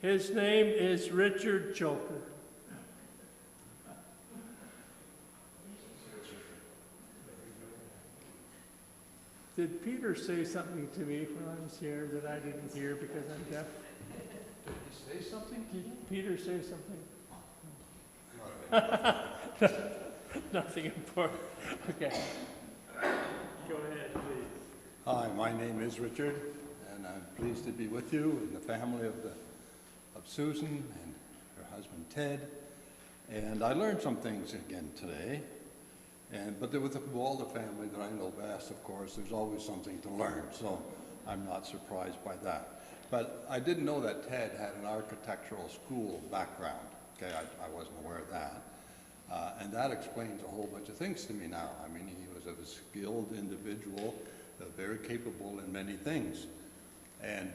His name is Richard Choker. Did Peter say something to me when I was here that I didn't hear because I'm deaf? Did he say something? Did Peter say something? Nothing important. Okay. Go ahead, please. Hi, my name is Richard, and I'm pleased to be with you and the family of Susan and her husband Ted. And I learned some things again today. But with the Buwalda family that I know best, of course, there's always something to learn, so I'm not surprised by that. But I didn't know that Ted had an architectural school background. Okay, I wasn't aware of that. And that explains a whole bunch of things to me now. I mean, he was a skilled individual, very capable in many things. And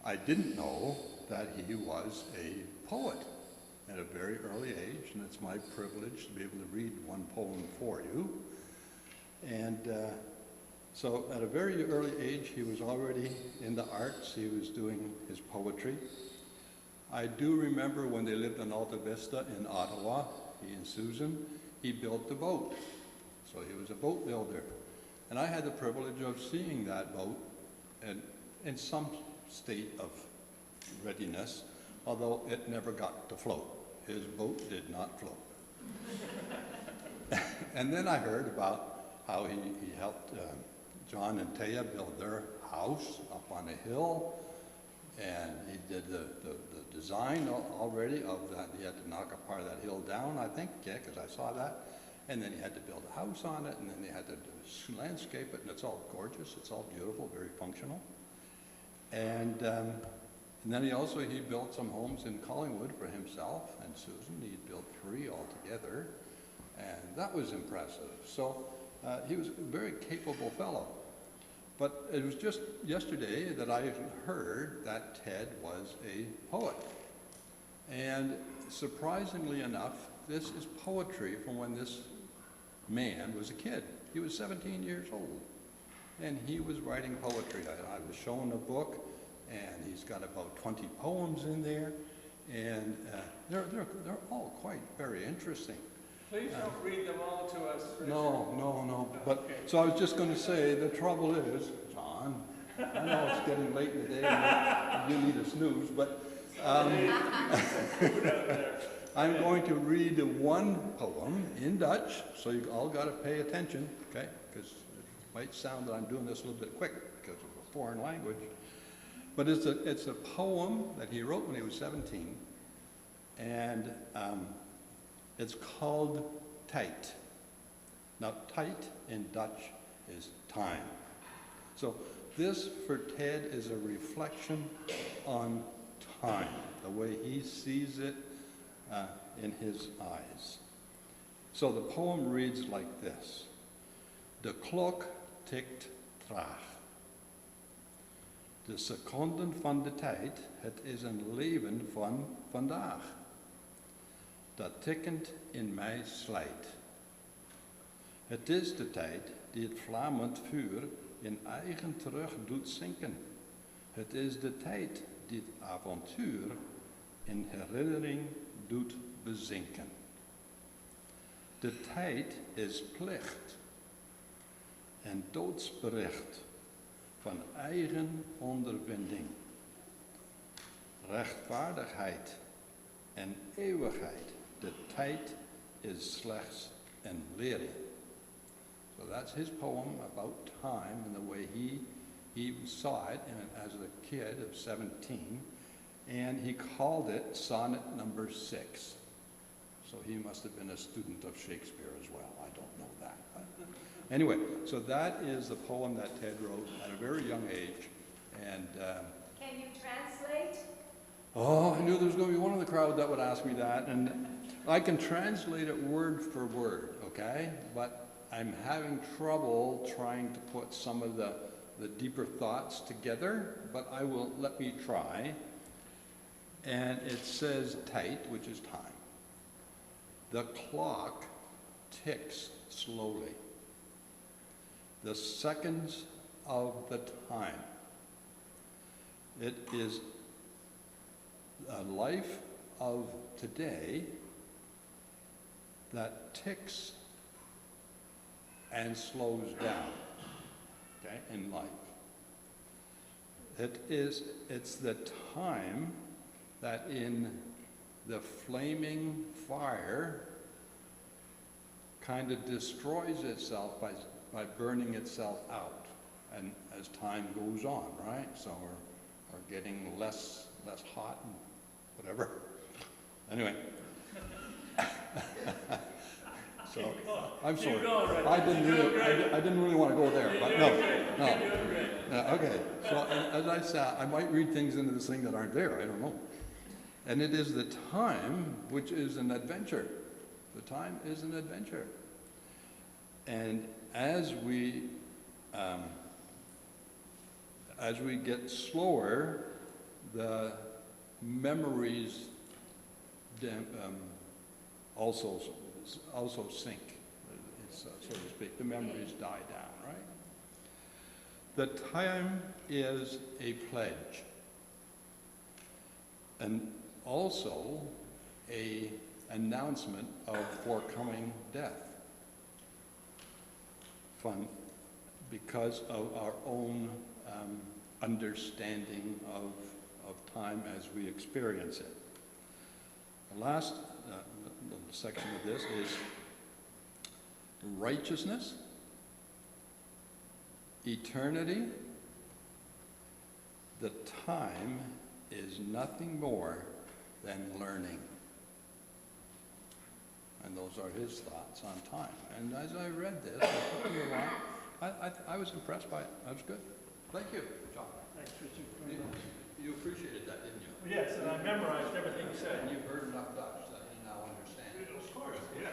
I didn't know that he was a poet at a very early age, and it's my privilege to be able to read one poem for you. And so at a very early age, he was already in the arts. He was doing his poetry. I do remember when they lived in Alta Vista in Ottawa, he and Susan, he built the boat. So he was a boat builder. And I had the privilege of seeing that boat in some state of readiness, although it never got to float. His boat did not float. And then I heard about how he helped John and Taya build their house up on a hill, and he did the design already of that. He had to knock a part of that hill down, I think, yeah, because I saw that. And then he had to build a house on it, and then they had to landscape it, and it's all gorgeous, it's all beautiful, very functional. And then he built some homes in Collingwood for himself and Susan. He built 3 altogether, and that was impressive. So he was a very capable fellow. But it was just yesterday that I heard that Ted was a poet. And surprisingly enough, this is poetry from when this man was a kid. He was 17 years old, and he was writing poetry. I was shown a book, and he's got about 20 poems in there, and they're all quite very interesting. Please don't read them all to us, Richard. No. But so I was just going to say, the trouble is, John, I know it's getting late in the day and you need a snooze, but I'm going to read one poem in Dutch, so you all got to pay attention, okay? Because it might sound that I'm doing this a little bit quick because of a foreign language. But it's a poem that he wrote when he was 17, and it's called Tijd. Now, tijd in Dutch is time. So this, for Ted, is a reflection on time, the way he sees it in his eyes. So the poem reads like this. De klok tikt traag. De seconden van de tijd, het is een leven van vandaag. Dat tikkend in mij slijt. Het is de tijd die het vlammend vuur in eigen terug doet zinken. Het is de tijd die het avontuur in herinnering doet bezinken. De tijd is plicht en doodsbericht van eigen ondervinding. Rechtvaardigheid en eeuwigheid. De tijd is slechts een lering. So So that's his poem about time and the way he saw it as a kid of 17, and he called it Sonnet Number 6. So he must have been a student of Shakespeare as well. I don't know that. But anyway, so that is the poem that Ted wrote at a very young age. And Can you translate? oh, I knew there was going to be one in the crowd that would ask me that. And I can translate it word for word, okay? But I'm having trouble trying to put some of the deeper thoughts together, but let me try. And it says tight, which is time. The clock ticks slowly. The seconds of the time. It is a life of today that ticks and slows down, okay, in life. It's the time that in the flaming fire kind of destroys itself by burning itself out, and as time goes on, right? So we're getting less hot and whatever. Anyway. So I'm sorry. I didn't really want to go there, but no. Okay. So as I said, I might read things into this thing that aren't there. I don't know. And it is the time which is an adventure. The time is an adventure. And as we get slower, the memories also sink, so to speak. The memories die down, right? The time is a pledge, and also an announcement of forthcoming death. Because of our own understanding of time as we experience it. The last section of this is righteousness, eternity. The time is nothing more than learning. And those are his thoughts on time. And as I read this, I was impressed by it. That was good. Thank you, John. Thanks, Richard. You appreciated that, didn't you? Yes, and I memorized everything you said. And you've heard enough Dutch that you now understand. Of course, yes.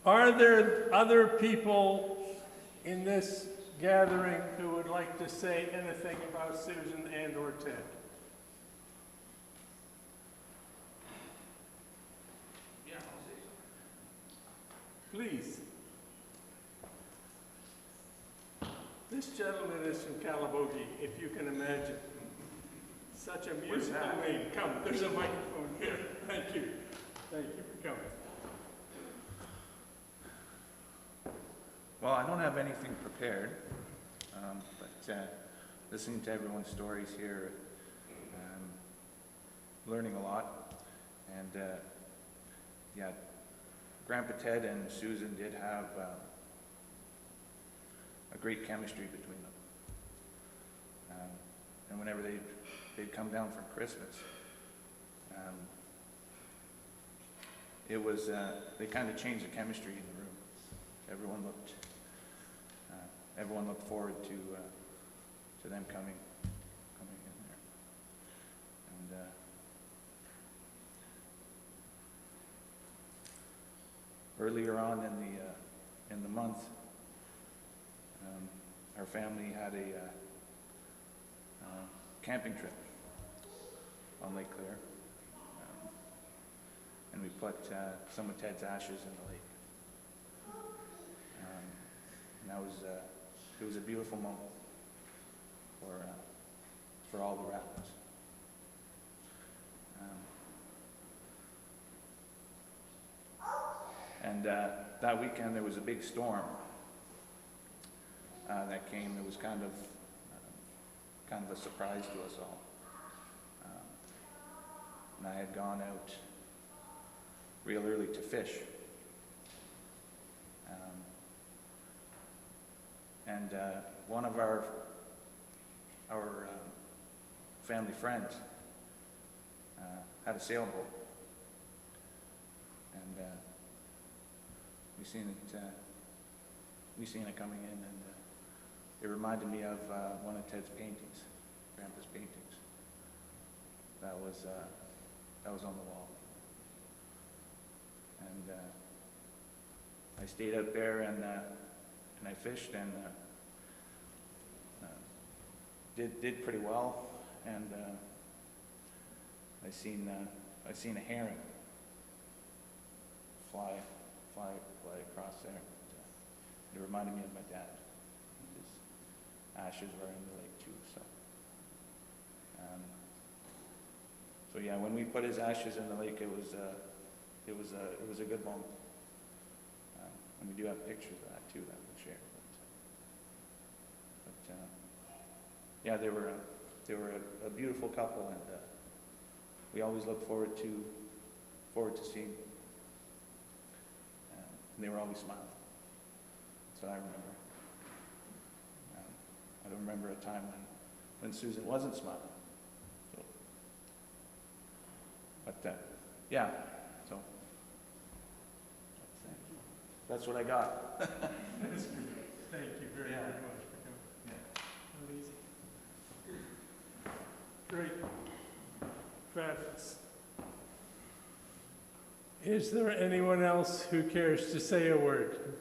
Are there other people in this gathering who would like to say anything about Susan and or Ted? Yeah, I'll say something. Please. This gentleman is from Calabogie, if you can imagine. Such a musical name. Come, there's a microphone here. Thank you. Thank you for coming. Well, I don't have anything prepared, but listening to everyone's stories here, learning a lot, and yeah, Grandpa Ted and Susan did have a great chemistry between them, and whenever they'd come down for Christmas, it was they kind of changed the chemistry in the room. Everyone looked forward to them coming in there. And earlier on in the month, our family had a camping trip on Lake Claire, and we put some of Ted's ashes in the lake. And that was it was a beautiful moment for all the Rapids. And that weekend there was a big storm that came. It was kind of a surprise to us all. and I had gone out real early to fish. And one of our family friends had a sailboat, and we seen it coming in, and it reminded me of one of Ted's paintings, Grandpa's paintings. That was on the wall, and I stayed out there and I fished and did pretty well, and I seen a heron fly across there. It reminded me of my dad. His ashes were in the lake too. So yeah, when we put his ashes in the lake, it was a good moment. And we do have pictures of that too that we'll share. But yeah, they were a beautiful couple, and we always look forward to seeing. And they were always smiling. That's what I remember. I don't remember a time when Susan wasn't smiling. So, but yeah, so that's what I got. Thank you very, Yeah. very much for coming. Yeah. Not easy. Great. Fabulous. Is there anyone else who cares to say a word?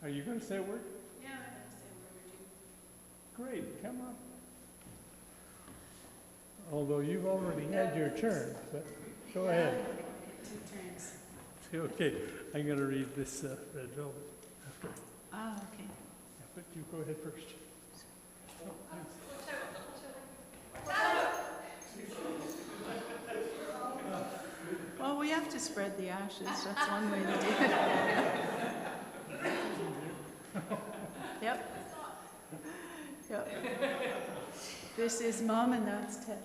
Are you going to say a word? Yeah, I'm going to say a word or two. Great, come on. Although you've already had your turn, but go ahead. 2 turns. Okay, I'm going to read this red velvet after. Ah, okay. Yeah, but you go ahead first. Oh, thanks. Well, we have to spread the ashes. That's one way to do it. Yep. Yep. This is Mom and that's Ted.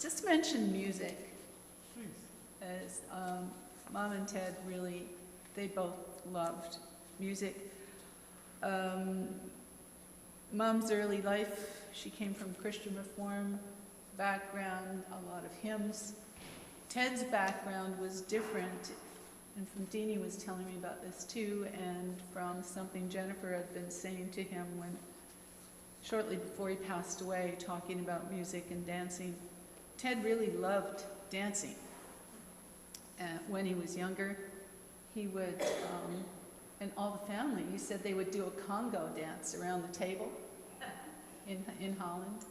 Just to mention music, as Mom and Ted really, they both loved music. Mom's early life, she came from Christian Reform background, a lot of hymns. Ted's background was different, and from Deanie was telling me about this too, and from something Jennifer had been saying to him when, shortly before he passed away, talking about music and dancing. Ted really loved dancing. When he was younger, he would, and all the family, he said they would do a Congo dance around the table in Holland.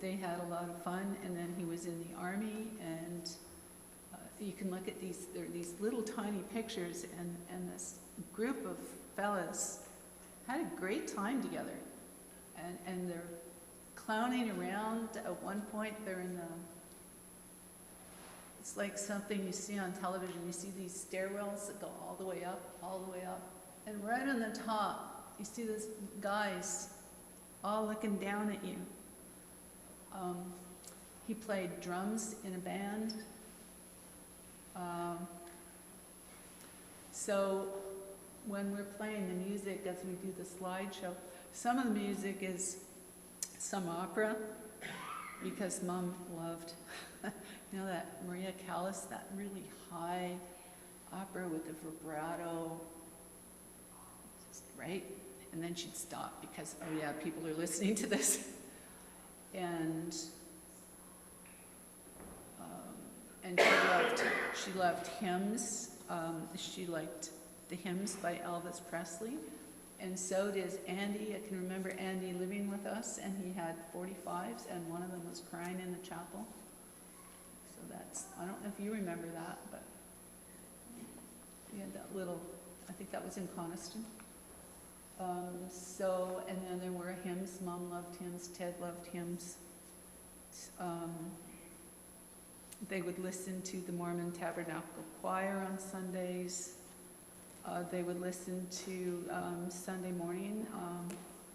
They had a lot of fun, and then he was in the army, and you can look at these, there are these little tiny pictures, and this group of fellas had a great time together, and they're clowning around. At one point, they're in the, it's like something you see on television. You see these stairwells that go all the way up, and right on the top, you see these guys all looking down at you. He played drums in a band. So when we're playing the music as we do the slideshow, some of the music is some opera, because Mom loved, you know, that Maria Callas, that really high opera with the vibrato, just right? And then she'd stop because, oh yeah, people are listening to this. And she loved hymns. She liked the hymns by Elvis Presley. And so does Andy. I can remember Andy living with us, and he had 45s, and one of them was crying in the chapel. So that's, I don't know if you remember that, but we had that little, I think that was in Coniston. And then there were hymns. Mom loved hymns. Ted loved hymns. They would listen to the Mormon Tabernacle Choir on Sundays. They would listen to Sunday morning,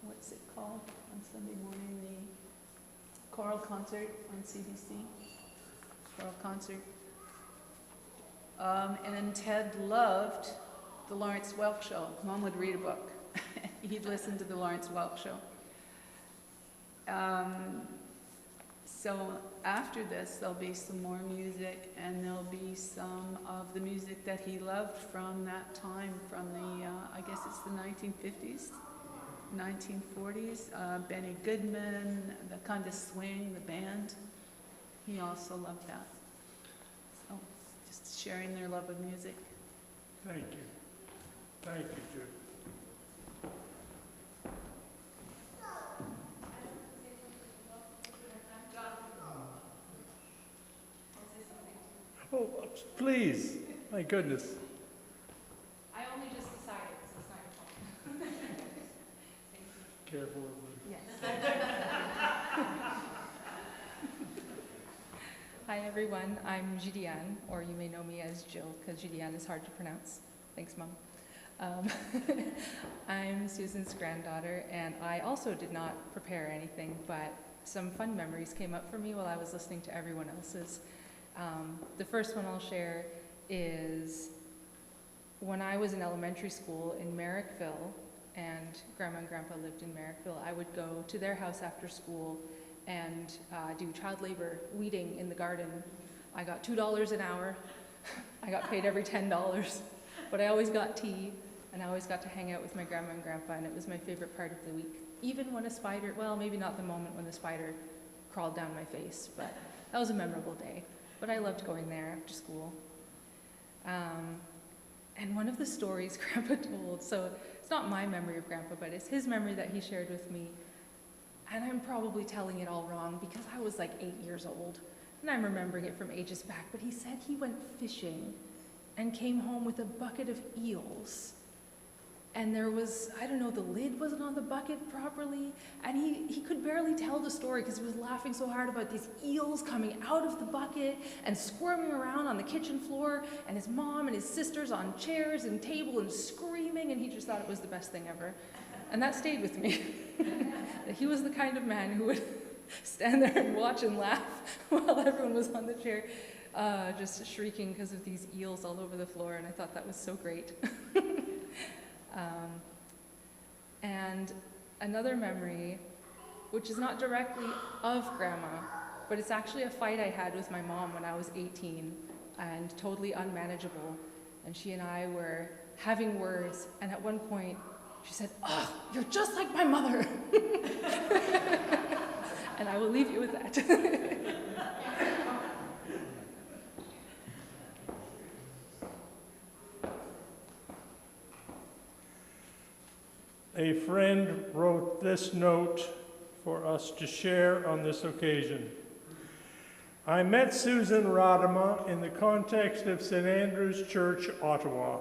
what's it called on Sunday morning? The choral concert on CBC. Choral concert. And Ted loved the Lawrence Welk Show. Mom would read a book. He'd listen to the Lawrence Welk Show. So after this, there'll be some more music, and there'll be some of the music that he loved from that time, from the, I guess it's the 1950s, 1940s. Benny Goodman, the kind of swing, the band. He also loved that. So just sharing their love of music. Thank you. Thank you, Jude. Oh, please. My goodness. I only just decided, so it's not your fault. Careful. Hi everyone, I'm Judiane, or you may know me as Jill, because Judiane is hard to pronounce. Thanks, Mom. I'm Susan's granddaughter, and I also did not prepare anything, but some fun memories came up for me while I was listening to everyone else's. The first one I'll share is when I was in elementary school in Merrickville, and Grandma and Grandpa lived in Merrickville, I would go to their house after school and do child labor weeding in the garden. I got $2 an hour. I got paid every $10, but I always got tea, and I always got to hang out with my grandma and grandpa, and it was my favorite part of the week. Even when a spider, well, maybe not the moment when the spider crawled down my face, but that was a memorable day. But I loved going there after school. And one of the stories Grandpa told, so it's not my memory of Grandpa, but it's his memory that he shared with me. And I'm probably telling it all wrong because I was like 8 years old, and I'm remembering it from ages back, but he said he went fishing and came home with a bucket of eels. And there was, I don't know, the lid wasn't on the bucket properly, and he could barely tell the story because he was laughing so hard about these eels coming out of the bucket and squirming around on the kitchen floor, and his mom and his sisters on chairs and table and screaming, and he just thought it was the best thing ever. And that stayed with me. He was the kind of man who would stand there and watch and laugh while everyone was on the chair, just shrieking because of these eels all over the floor, and I thought that was so great. And another memory, which is not directly of Grandma, but it's actually a fight I had with my mom when I was 18 and totally unmanageable. And she and I were having words, and at one point she said, "Oh, you're just like my mother." And I will leave you with that. A friend wrote this note for us to share on this occasion. I met Susan Radema in the context of St. Andrew's Church-Ottawa.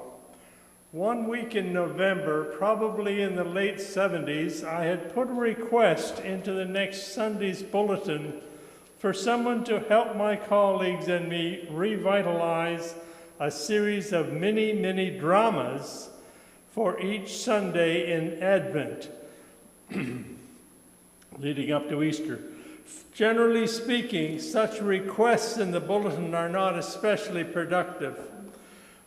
One week in November, probably in the late 70s, I had put a request into the next Sunday's bulletin for someone to help my colleagues and me revitalize a series of mini dramas for each Sunday in Advent, leading up to Easter. Generally speaking, such requests in the bulletin are not especially productive.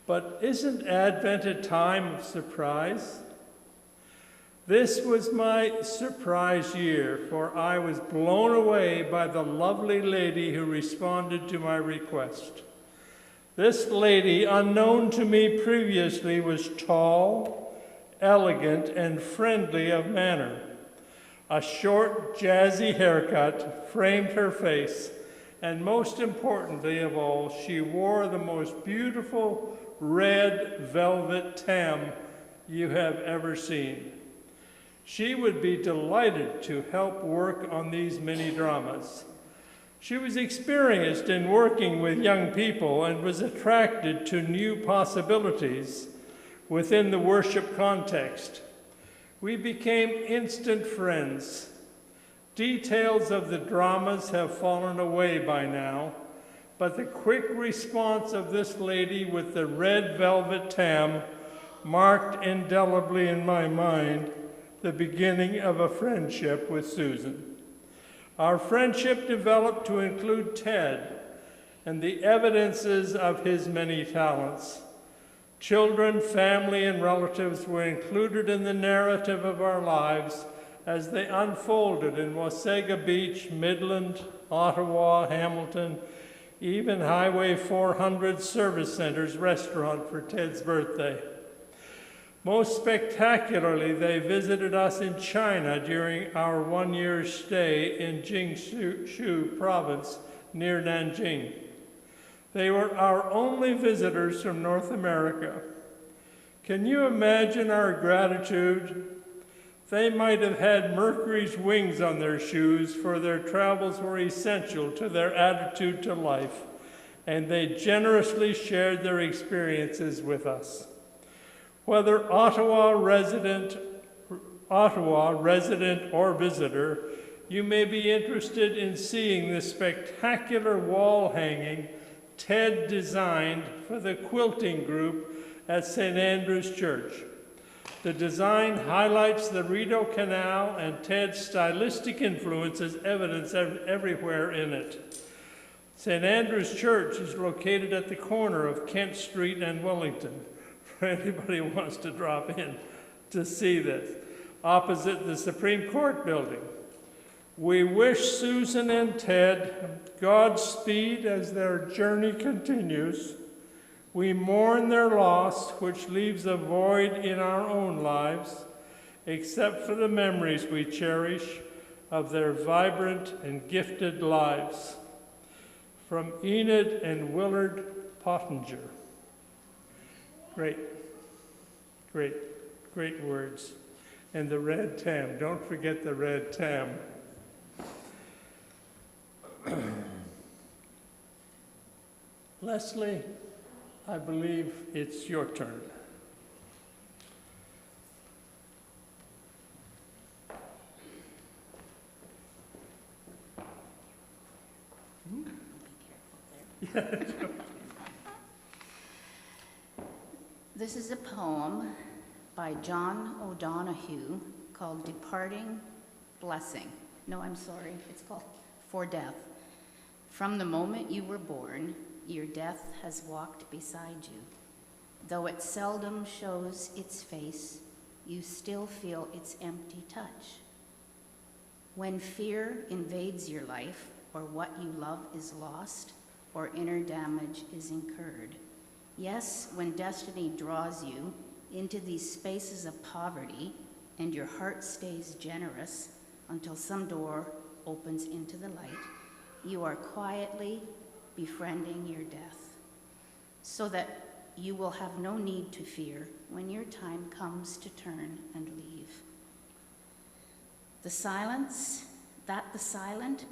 But isn't Advent a time of surprise? This was my surprise year, for I was blown away by the lovely lady who responded to my request. This lady, unknown to me previously, was tall, elegant, and friendly of manner. A short, jazzy haircut framed her face, and most importantly of all, she wore the most beautiful red velvet tam you have ever seen. She would be delighted to help work on these mini dramas. She was experienced in working with young people and was attracted to new possibilities within the worship context. We became instant friends. Details of the dramas have fallen away by now, but the quick response of this lady with the red velvet tam marked indelibly in my mind the beginning of a friendship with Susan. Our friendship developed to include Ted and the evidences of his many talents. Children, family, and relatives were included in the narrative of our lives as they unfolded in Wasaga Beach, Midland, Ottawa, Hamilton, even Highway 400 Service Center's restaurant for Ted's birthday. Most spectacularly, they visited us in China during our one-year stay in Jiangsu province near Nanjing. They were our only visitors from North America. Can you imagine our gratitude? They might have had Mercury's wings on their shoes, for their travels were essential to their attitude to life, and they generously shared their experiences with us. Whether Ottawa resident or visitor, you may be interested in seeing the spectacular wall hanging Ted designed for the quilting group at St. Andrew's Church. The design highlights the Rideau Canal, and Ted's stylistic influence is evident everywhere in it. St. Andrew's Church is located at the corner of Kent Street and Wellington, for anybody who wants to drop in to see this, opposite the Supreme Court building. We wish Susan and Ted Godspeed as their journey continues. We mourn their loss, which leaves a void in our own lives, except for the memories we cherish of their vibrant and gifted lives. From Enid and Willard Pottinger. Great, great, great words. And the red tam, don't forget the red tam. Leslie, I believe it's your turn. This is a poem by John O'Donohue called Departing Blessing. No, I'm sorry, it's called For Death. From the moment you were born, your death has walked beside you. Though it seldom shows its face, you still feel its empty touch. When fear invades your life, or what you love is lost, or inner damage is incurred. Yes, when destiny draws you into these spaces of poverty, and your heart stays generous until some door opens into the light, you are quietly befriending your death, so that you will have no need to fear when your time comes to turn and leave. The silent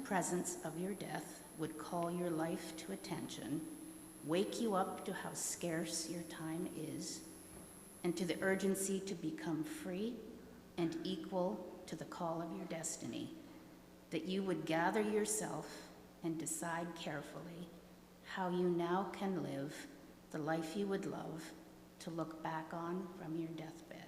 presence of your death would call your life to attention, wake you up to how scarce your time is, and to the urgency to become free and equal to the call of your destiny, that you would gather yourself and decide carefully how you now can live the life you would love to look back on from your deathbed.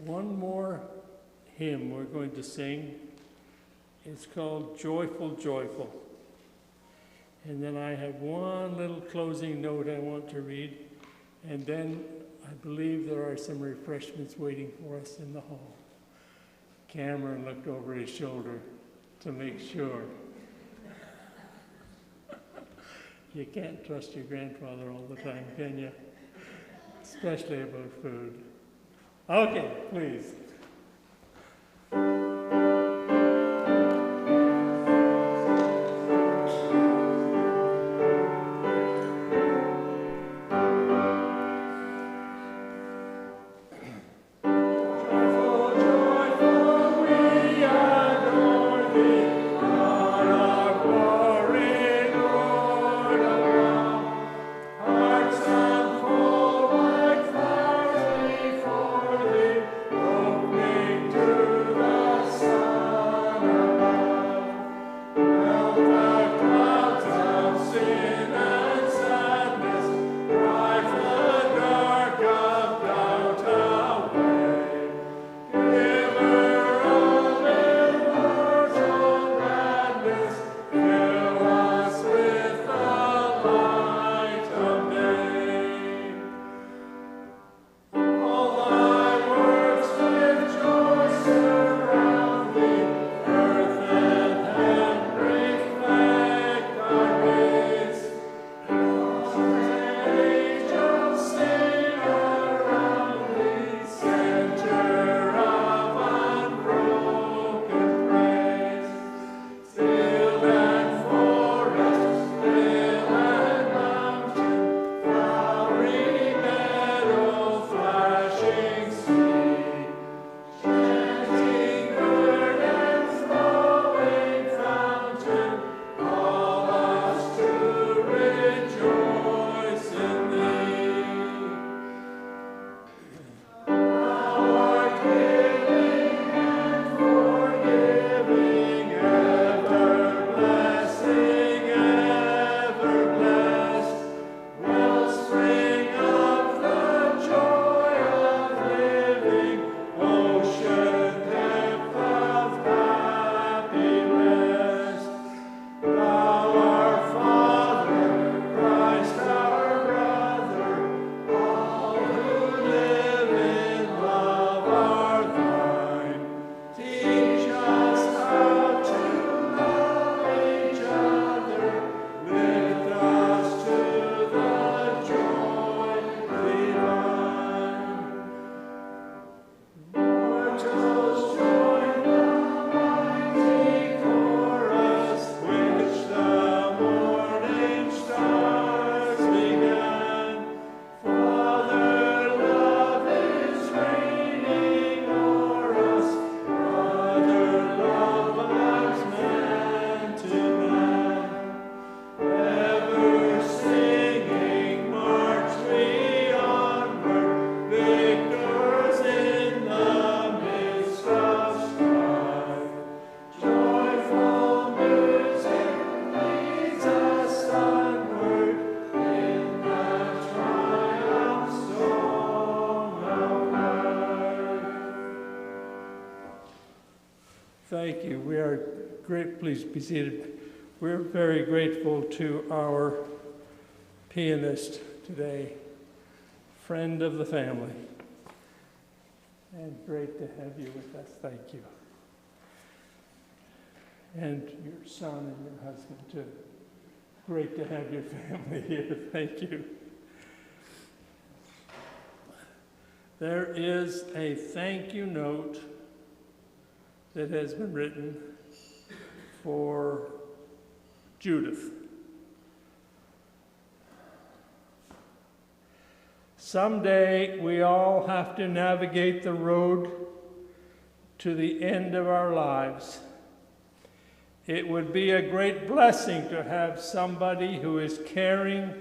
One more hymn we're going to sing. It's called Joyful, Joyful. And then I have one little closing note I want to read, and then I believe there are some refreshments waiting for us in the hall. Cameron looked over his shoulder to make sure. You can't trust your grandfather all the time, can you? Especially about food. Okay, please. Hearts unfold like flowers before thee. Thank you. We are great. Please be seated. We're very grateful to our pianist today, friend of the family, and great to have you with us. Thank you. And your son and your husband too. Great to have your family here. Thank you. There is a thank you note that has been written for Judith. Someday we all have to navigate the road to the end of our lives. It would be a great blessing to have somebody who is caring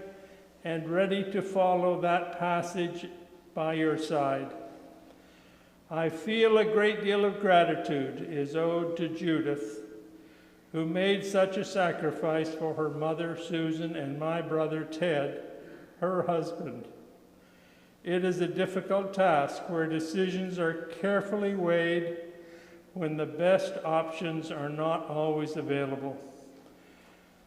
and ready to follow that passage by your side. I feel a great deal of gratitude is owed to Judith, who made such a sacrifice for her mother, Susan, and my brother, Ted, her husband. It is a difficult task where decisions are carefully weighed when the best options are not always available.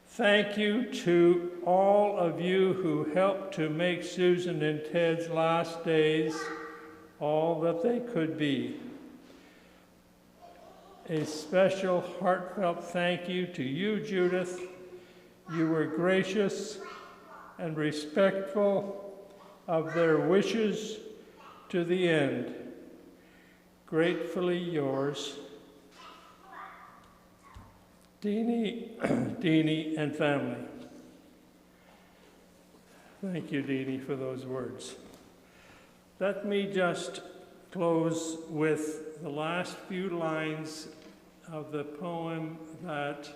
Thank you to all of you who helped to make Susan and Ted's last days all that they could be. A special heartfelt thank you to you, Judith. You were gracious and respectful of their wishes to the end. Gratefully yours, Deanie and family. Thank you, Deanie, for those words. Let me just close with the last few lines of the poem that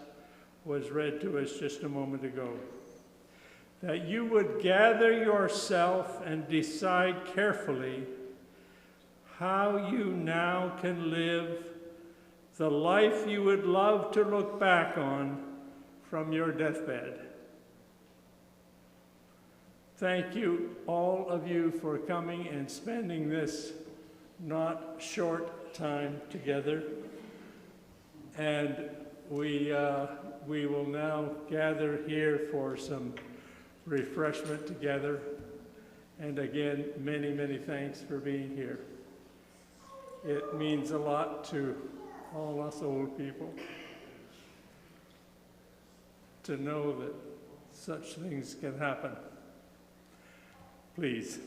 was read to us just a moment ago. That you would gather yourself and decide carefully how you now can live the life you would love to look back on from your deathbed. Thank you, all of you, for coming and spending this not short time together. And we will now gather here for some refreshment together. And again, many, many thanks for being here. It means a lot to all us old people to know that such things can happen. Please.